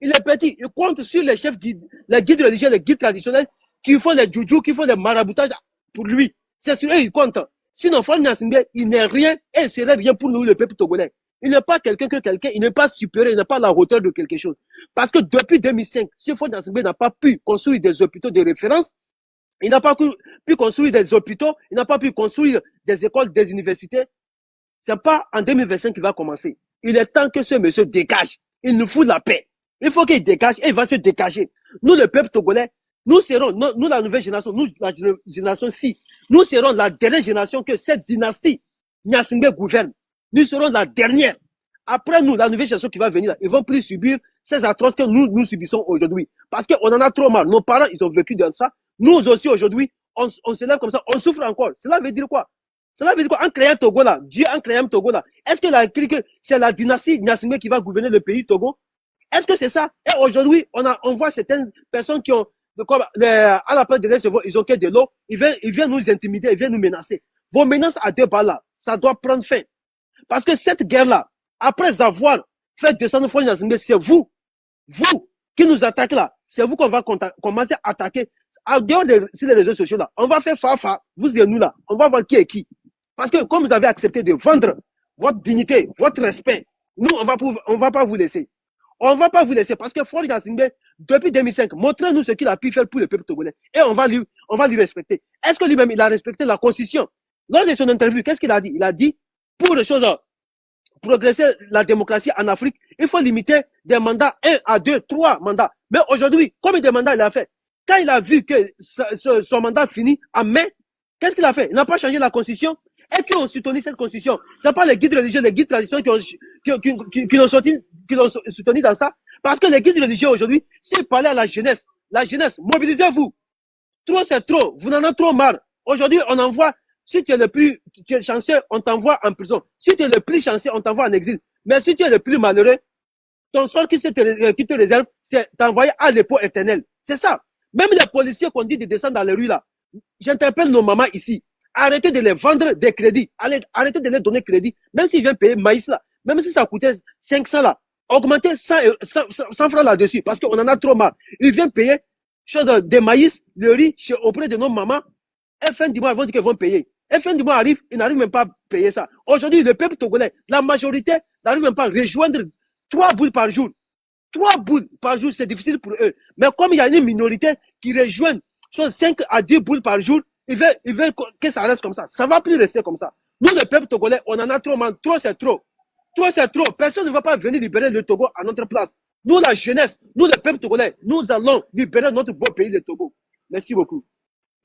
Il est petit. Il compte sur les chefs, les guides religieux, les guides traditionnels qui font les juju, qui font les maraboutages pour lui. C'est sur eux il compte. Sinon, Faure Gnassingbé, il n'est rien et il serait rien pour nous, le peuple togolais. Il n'est pas quelqu'un que quelqu'un, il n'est pas supérieur, il n'est pas à la hauteur de quelque chose. Parce que depuis 2005, si Faure Gnassingbé n'a pas pu construire des hôpitaux de référence, il n'a pas pu construire des hôpitaux, il n'a pas pu construire des écoles, des universités. C'est pas en 2025 qu'il va commencer. Il est temps que ce monsieur dégage. Il nous fout la paix. Il faut qu'il dégage et il va se dégager. Nous, le peuple togolais, nous serons, nous la nouvelle génération, nous la génération ci, nous serons la dernière génération que cette dynastie Gnassingbé gouverne. Nous serons la dernière. Après nous, la nouvelle génération qui va venir, ils vont plus subir ces atrocités que nous subissons aujourd'hui. Parce qu'on en a trop marre. Nos parents, ils ont vécu dans ça. Nous aussi, aujourd'hui, on se lève comme ça, on souffre encore. Cela veut dire quoi? Cela veut dire quoi? En créant Togo là, Dieu en créant Togo là, est-ce qu'il a écrit que c'est la dynastie Gnassingbé qui va gouverner le pays Togo? Est-ce que c'est ça? Et aujourd'hui, on voit certaines personnes qui ont, à la place de l'Est, ils ont que de l'eau, ils viennent nous intimider, ils viennent nous menacer. Vos menaces à deux balles là, ça doit prendre fin. Parce que cette guerre-là, après avoir fait descendre Faure Gnassingbé, c'est vous qui nous attaquez là. C'est vous qu'on va commencer à attaquer. En dehors sur les réseaux sociaux là, on va faire fa, vous et nous là, on va voir qui est qui. Parce que comme vous avez accepté de vendre votre dignité, votre respect, nous, on va pas vous laisser. On va pas vous laisser parce que Faure Gnassingbé, depuis 2005, montrez-nous ce qu'il a pu faire pour le peuple togolais. Et on va lui respecter. Est-ce que lui-même, il a respecté la Constitution? Lors de son interview, qu'est-ce qu'il a dit? Il a dit, pour les choses, progresser la démocratie en Afrique, il faut limiter des mandats 1 à 2, 3 mandats. Mais aujourd'hui, combien de mandats il a fait? Quand il a vu que son mandat finit en mai, qu'est-ce qu'il a fait? Il n'a pas changé la Constitution. Et qui ont soutenu cette Constitution? Ce n'est pas les guides religieux, les guides traditionnels qui l'ont soutenu dans ça. Parce que les guides religieux aujourd'hui, s'ils parlaient à la jeunesse, mobilisez-vous. Trop, c'est trop. Vous en avez trop marre. Aujourd'hui, on envoie, si tu es chanceux, on t'envoie en prison. Si tu es le plus chanceux, on t'envoie en exil. Mais si tu es le plus malheureux, ton sort qui te réserve, c'est t'envoyer à l'époux éternel. C'est ça. Même les policiers qu'on dit de descendre dans les rues là, j'interpelle nos mamans ici. Arrêtez de les vendre des crédits. Arrêtez de les donner crédit. Même s'ils viennent payer maïs là, même si ça coûtait 500 là, augmentez 100 francs là-dessus parce qu'on en a trop marre. Ils viennent payer des maïs, le riz auprès de nos mamans. Et fin du mois, ils vont dire qu'ils vont payer. Et fin du mois arrive, ils n'arrivent même pas à payer ça. Aujourd'hui, le peuple togolais, la majorité n'arrive même pas à rejoindre 3 boules par jour. 3 boules par jour, c'est difficile pour eux. Mais comme il y a une minorité qui rejoignent 5 à 10 boules par jour, ils veulent que ça reste comme ça. Ça ne va plus rester comme ça. Nous, le peuple togolais, on en a trop, man. Trop, c'est trop. Trop, c'est trop. Personne ne va pas venir libérer le Togo à notre place. Nous, la jeunesse, nous, le peuple togolais, nous allons libérer notre beau pays, le Togo. Merci beaucoup.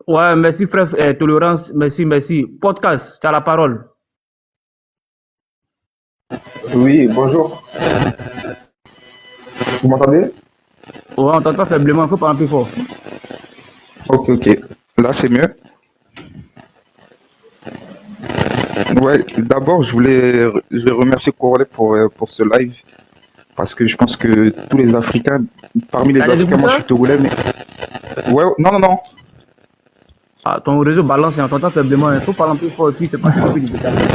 Ouais, merci frère Tolérance. Merci. Podcast, tu as la parole. Oui, bonjour. Vous m'entendez? Ouais, on t'entend faiblement, il faut parler plus fort. Ok. Là, c'est mieux. Ouais, d'abord, je vais remercier Corolé pour ce live. Parce que je pense que tous les Africains, parmi les Africains, moi je suis togolais, mais... Ouais, non. Ah, ton réseau balance et on t'entend faiblement, il faut parler un peu fort, puis c'est pas plus de détails.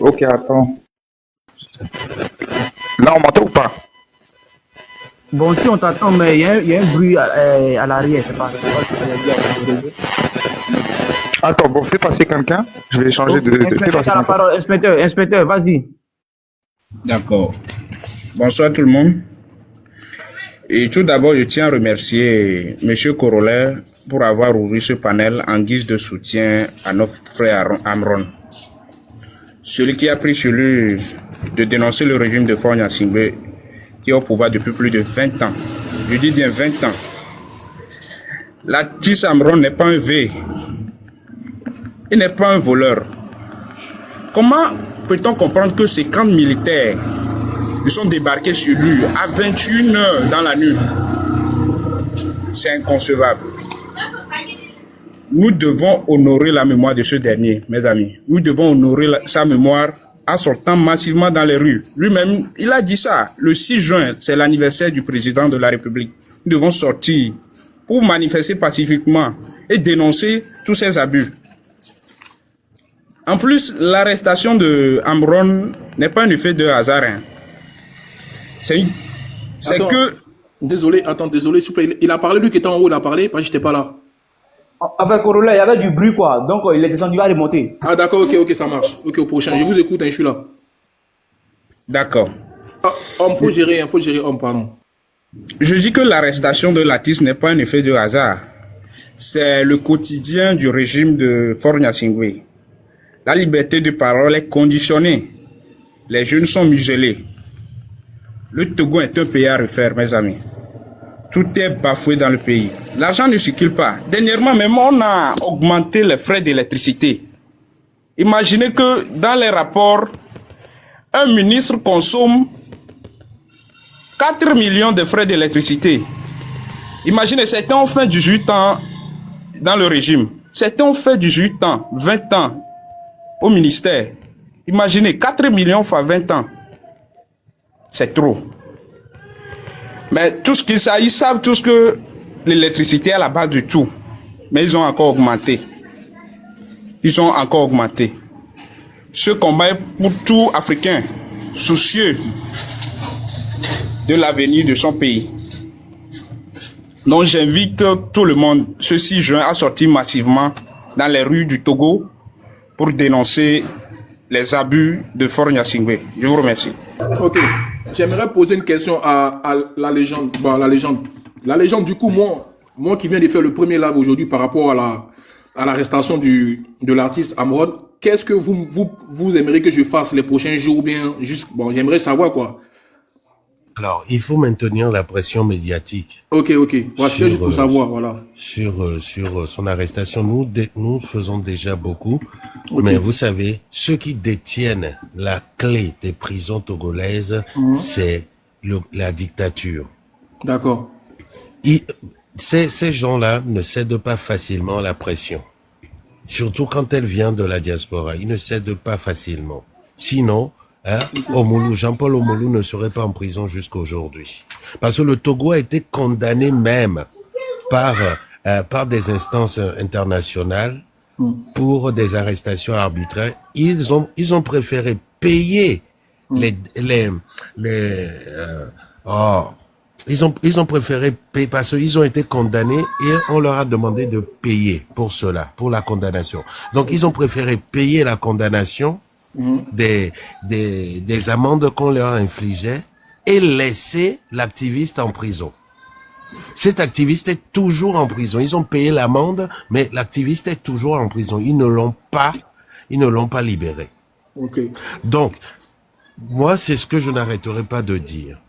Ok, attends. Là, on m'entend ou pas? Bon, si on t'entend, mais il y a un bruit à l'arrière, je sais pas. Attends, bon, fais passer quelqu'un. Je vais changer de... Inspecteur, t'as la parole. Inspecteur, vas-y. D'accord. Bonsoir tout le monde. Et tout d'abord, je tiens à remercier M. Corollaire pour avoir ouvert ce panel en guise de soutien à notre frère Amron. Celui qui a pris sur lui de dénoncer le régime de Faure Gnassingbé qui est au pouvoir depuis plus de 20 ans. Je dis bien 20 ans. L'artiste Amron n'est pas un V. Il n'est pas un voleur. Comment peut-on comprendre que ces camps militaires ils sont débarqués sur lui à 21h dans la nuit? C'est inconcevable. Nous devons honorer la mémoire de ce dernier, mes amis. Nous devons honorer sa mémoire en sortant massivement dans les rues. Lui-même, il a dit ça. Le 6 juin, c'est l'anniversaire du président de la République. Nous devons sortir pour manifester pacifiquement et dénoncer tous ces abus. En plus, l'arrestation de Amron n'est pas un effet de hasard. C'est que Désolé, attends, désolé, s'il vous plaît. Il a parlé, lui qui était en haut, il a parlé, parce que j'étais pas là. Avec Corolla, il y avait du bruit, quoi. Donc, il est descendu à remonter. Ah, d'accord, ok, ça marche. Ok, au prochain. Je vous écoute, hein, je suis là. D'accord. Ah, homme, faut gérer, homme, pardon. Je dis que l'arrestation de l'artiste n'est pas un effet de hasard. C'est le quotidien du régime de Faure Gnassingbé. La liberté de parole est conditionnée. Les jeunes sont muselés. Le Togo est un pays à refaire, mes amis. Tout est bafoué dans le pays. L'argent ne circule pas. Dernièrement, même, on a augmenté les frais d'électricité. Imaginez que dans les rapports, un ministre consomme 4 millions de frais d'électricité. Imaginez, certains ont fait 18 ans dans le régime. Certains ont fait 18 ans, 20 ans au ministère. Imaginez, 4 millions fois 20 ans. C'est trop. Mais tout ce qu'ils savent, ils savent tous que l'électricité est à la base de tout. Mais ils ont encore augmenté. Ils ont encore augmenté. Ce combat est pour tout Africain soucieux de l'avenir de son pays. Donc j'invite tout le monde, ce 6 juin, à sortir massivement dans les rues du Togo pour dénoncer les abus de Faure Gnassingbé. Je vous remercie. Ok. J'aimerais poser une question à la légende. Bon, la légende, du coup, moi qui viens de faire le premier live aujourd'hui par rapport à l'arrestation de l'artiste Amron, qu'est-ce que vous aimeriez que je fasse les prochains jours ou bien juste, bon, j'aimerais savoir quoi. Alors, il faut maintenir la pression médiatique. Ok. Voilà, c'est juste pour savoir, voilà. Sur son arrestation, nous faisons déjà beaucoup. Okay. Mais vous savez, ceux qui détiennent la clé des prisons togolaises, c'est la dictature. D'accord. Ces gens-là ne cèdent pas facilement à la pression. Surtout quand elle vient de la diaspora. Ils ne cèdent pas facilement. Sinon, Jean-Paul Omolou ne serait pas en prison jusqu'à aujourd'hui. Parce que le Togo a été condamné même par des instances internationales pour des arrestations arbitraires. Ils ont préféré payer ils ont préféré payer parce qu'ils ont été condamnés et on leur a demandé de payer pour cela, pour la condamnation. Donc ils ont préféré payer la condamnation des amendes qu'on leur infligeait et laisser l'activiste en prison. Cet activiste est toujours en prison. Ils ont payé l'amende, mais l'activiste est toujours en prison. Ils ne l'ont pas libéré. Okay. Donc, moi, c'est ce que je n'arrêterai pas de dire.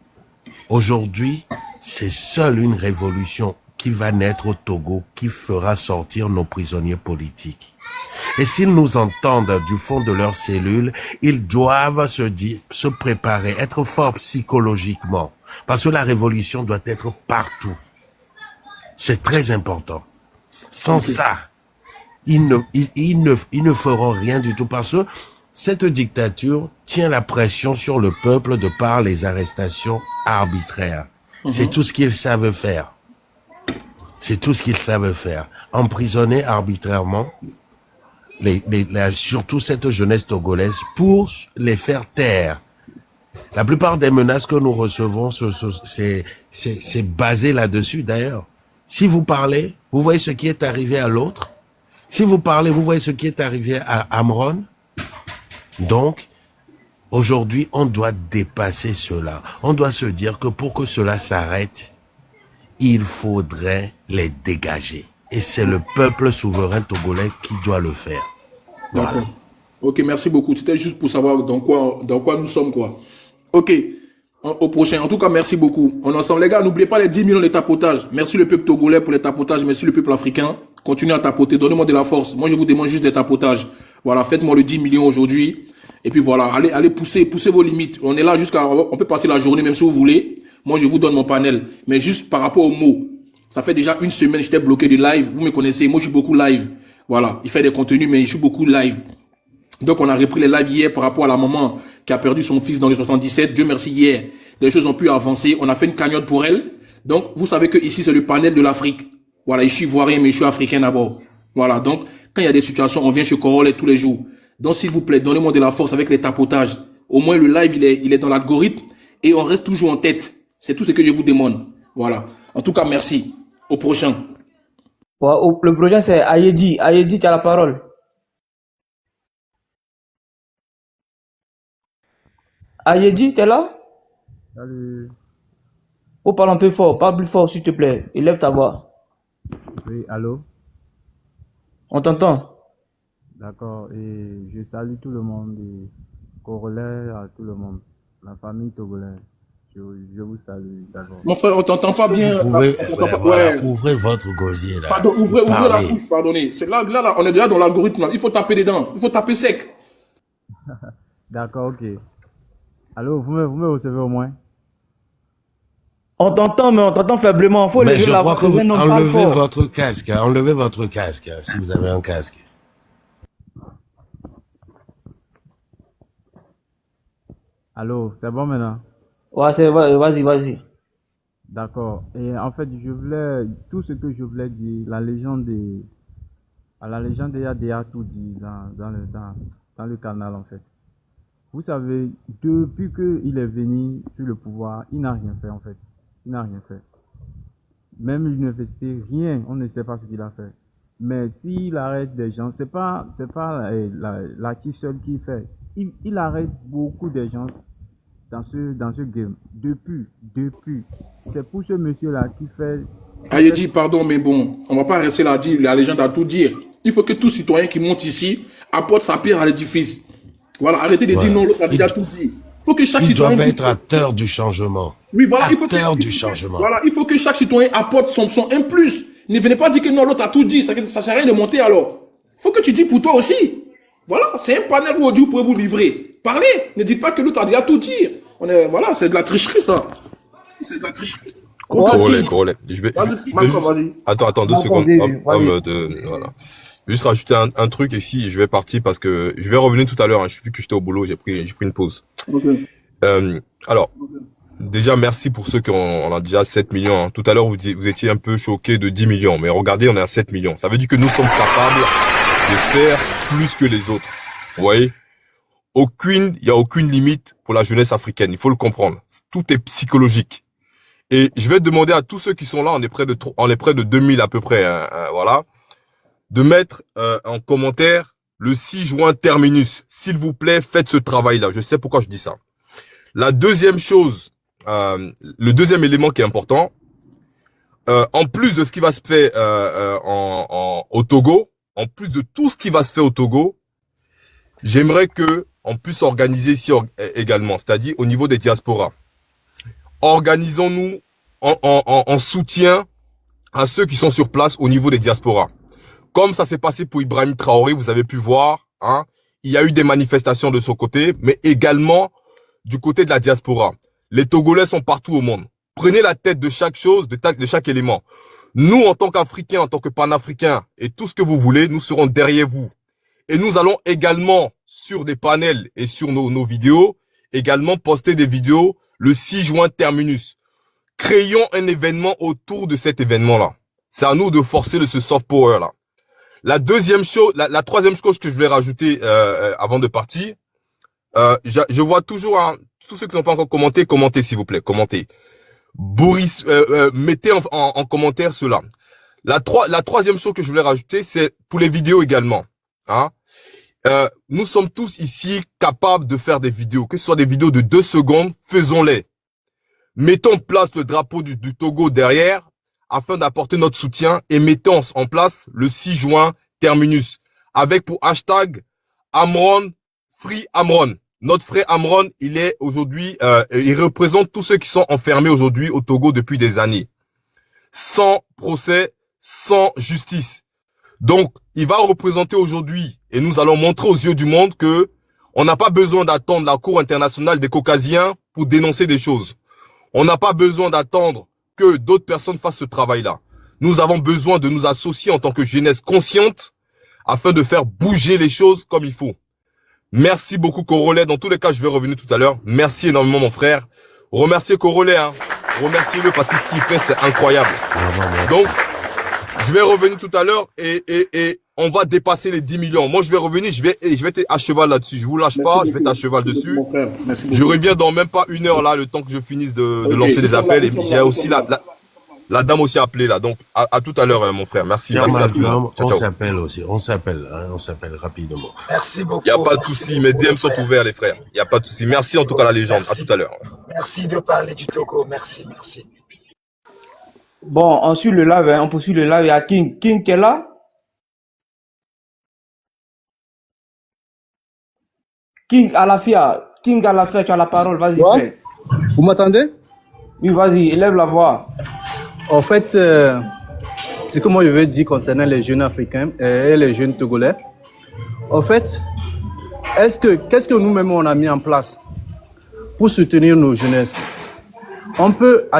Aujourd'hui, c'est seule une révolution qui va naître au Togo qui fera sortir nos prisonniers politiques. Et s'ils nous entendent du fond de leurs cellules, ils doivent se préparer, être forts psychologiquement. Parce que la révolution doit être partout. C'est très important. Sans ça, ils ne feront rien du tout. Parce que cette dictature tient la pression sur le peuple de par les arrestations arbitraires. C'est tout ce qu'ils savent faire. C'est tout ce qu'ils savent faire. Emprisonner arbitrairement surtout cette jeunesse togolaise pour les faire taire. La plupart des menaces que nous recevons, c'est basé là-dessus d'ailleurs. Si vous parlez, vous voyez ce qui est arrivé à l'autre. Si vous parlez, vous voyez ce qui est arrivé à Amron. Donc, aujourd'hui, on doit dépasser cela. On doit se dire que pour que cela s'arrête, il faudrait les dégager. Et c'est le peuple souverain togolais qui doit le faire. Voilà. D'accord. Ok, merci beaucoup. C'était juste pour savoir dans quoi nous sommes, quoi. Ok, au prochain. En tout cas, merci beaucoup. On est ensemble. Les gars, n'oubliez pas les 10 millions de tapotages. Merci le peuple togolais pour les tapotages. Merci le peuple africain. Continuez à tapoter. Donnez-moi de la force. Moi, je vous demande juste des tapotages. Voilà, faites-moi le 10 millions aujourd'hui. Et puis voilà, allez pousser vos limites. On est là on peut passer la journée même si vous voulez. Moi, je vous donne mon panel. Mais juste par rapport aux mots. Ça fait déjà une semaine que j'étais bloqué du live. Vous me connaissez. Moi, je suis beaucoup live. Voilà. Il fait des contenus, mais je suis beaucoup live. Donc, on a repris les lives hier par rapport à la maman qui a perdu son fils dans les 77. Dieu merci, hier, les choses ont pu avancer. On a fait une cagnotte pour elle. Donc, vous savez que ici, c'est le panel de l'Afrique. Voilà, je suis ivoirien, mais je suis africain d'abord. Voilà. Donc, quand il y a des situations, on vient chez Corolla tous les jours. Donc, s'il vous plaît, donnez-moi de la force avec les tapotages. Au moins, le live, il est dans l'algorithme et on reste toujours en tête. C'est tout ce que je vous demande. Voilà. En tout cas, merci. Au prochain. Ouais, le prochain, c'est Ayedi. Ayedi, tu as la parole. Ayedi, tu es là? Salut. Oh, parle un peu fort. Parle plus fort, s'il te plaît. Élève ta voix. Oui, allô? On t'entend. D'accord. Et je salue tout le monde, et Corollaire à tout le monde, la famille togolaise. Je vous salue d'abord. Mon frère, on t'entend pas bien. Vous pouvez, Ouais. ouvrez votre gosier là. Pardon, ouvrez la Parlez. bouche, pardonnez. C'est là, on est déjà dans l'algorithme. Il faut taper dedans. Il faut taper sec. D'accord, ok. Allô, vous me recevez au moins? On t'entend, mais on t'entend faiblement. Faut Mais lever je la crois voix. que vous Non, parle enlevez fort. votre casque. Enlevez votre casque si vous avez un casque. Allô, c'est bon maintenant? Ouais, c'est vas-y, vas-y. D'accord. Et en fait, tout ce que je voulais dire, la légende a tout dit dans le canal en fait. Vous savez, depuis qu'il est venu sur le pouvoir, il n'a rien fait en fait. Il n'a rien fait. Même l'université, rien, on ne sait pas ce qu'il a fait. Mais s'il arrête des gens, c'est pas l'artiste seul qui fait. Il arrête beaucoup de gens dans ce game. Depuis. C'est pour ce monsieur-là qui fait... Ayedi, pardon, mais bon, on va pas rester là à dire, la légende à tout dire. Il faut que tout citoyen qui monte ici apporte sa pierre à l'édifice. Voilà, arrêtez de dire non, l'autre a déjà tout dit. Il faut que chaque citoyen... doit être acteur du changement. Oui, voilà, acteur du changement. Voilà, il faut que chaque citoyen apporte son un plus. Ne venez pas dire que non, l'autre a tout dit, ça sert à rien de monter alors. Il faut que tu dis pour toi aussi. Voilà, c'est un panel où vous pouvez vous livrer. Parlez, ne dites pas que l'autre a déjà tout dit. Voilà, c'est de la tricherie ça. C'est de la tricherie. Corollaire. Vas-y. Attends, 2 secondes. Voilà. Juste rajouter un truc ici, je vais partir parce que je vais revenir tout à l'heure. Je suis vu que j'étais au boulot, j'ai pris une pause. Okay. Alors, déjà merci pour ceux qui on a déjà 7 millions. Hein. Tout à l'heure vous étiez un peu choqués de 10 millions, mais regardez, on est à 7 millions. Ça veut dire que nous sommes capables de faire plus que les autres. Vous voyez? Il y a aucune limite pour la jeunesse africaine. Il faut le comprendre. Tout est psychologique. Et je vais demander à tous ceux qui sont là, on est près de 2000 à peu près, voilà, de mettre en commentaire le 6 juin terminus. S'il vous plaît, faites ce travail-là. Je sais pourquoi je dis ça. La deuxième chose, le deuxième élément qui est important, en plus de ce qui va se faire au Togo, en plus de tout ce qui va se faire au Togo, j'aimerais que on puisse organiser ici également, c'est-à-dire au niveau des diasporas. Organisons-nous en soutien à ceux qui sont sur place au niveau des diasporas. Comme ça s'est passé pour Ibrahim Traoré, vous avez pu voir, hein, il y a eu des manifestations de son côté, mais également du côté de la diaspora. Les Togolais sont partout au monde. Prenez la tête de chaque chose, de chaque élément. Nous, en tant qu'Africains, en tant que Panafricains, et tout ce que vous voulez, nous serons derrière vous. Et nous allons également, sur des panels et sur nos vidéos, également poster des vidéos le 6 juin terminus. Créons un événement autour de cet événement-là. C'est à nous de forcer ce soft power-là. La deuxième chose, la troisième chose que je voulais rajouter avant de partir, je vois toujours, hein, tous ceux qui n'ont pas encore commenté, commentez s'il vous plaît, commentez. Boris, mettez en commentaire cela. La troisième chose que je voulais rajouter, c'est pour les vidéos également. Hein. Nous sommes tous ici capables de faire des vidéos, que ce soit des vidéos de 2 secondes, faisons-les. Mettons en place le drapeau du Togo derrière, afin d'apporter notre soutien, et mettons en place le 6 juin terminus, avec pour hashtag Amron, Free Amron. Notre frère Amron, il est aujourd'hui, il représente tous ceux qui sont enfermés aujourd'hui au Togo depuis des années. Sans procès, sans justice. Donc, il va représenter aujourd'hui, et nous allons montrer aux yeux du monde que on n'a pas besoin d'attendre la Cour internationale des Caucasiens pour dénoncer des choses. On n'a pas besoin d'attendre que d'autres personnes fassent ce travail-là. Nous avons besoin de nous associer en tant que jeunesse consciente afin de faire bouger les choses comme il faut. Merci beaucoup Corollaire. Dans tous les cas, je vais revenir tout à l'heure. Merci énormément mon frère. Remerciez Corollaire. Hein. Remerciez-le parce que ce qu'il fait, c'est incroyable. Donc, je vais revenir tout à l'heure et on va dépasser les 10 millions. Moi, je vais revenir, je vais être à cheval là-dessus. Je vous lâche pas, je vais être à cheval dessus. Mon frère. Merci je reviens dans même pas 1 heure là, le temps que je finisse de lancer des appels. Et j'ai aussi La dame aussi a appelé là. Donc, à tout à l'heure, mon frère. Merci. Tiens, Merci à tout le madame, monde. Ciao, on ciao. s'appelle aussi. On s'appelle rapidement. Merci beaucoup. Il n'y a pas de merci souci. Mes DM sont ouverts, les frères. Il n'y a pas de souci. Merci en tout cas, la légende. À tout à l'heure. Merci de parler du Togo. Merci, merci. Bon, on suit le live, hein. On poursuit le live. Il y a King. King qui est là. King Alafia, tu as la parole. Vas-y, frère. Vous m'entendez? Oui, vas-y, élève la voix. En fait, ce que moi je veux dire concernant les jeunes africains et les jeunes togolais, en fait, qu'est-ce que nous-mêmes on a mis en place pour soutenir nos jeunesses? On peut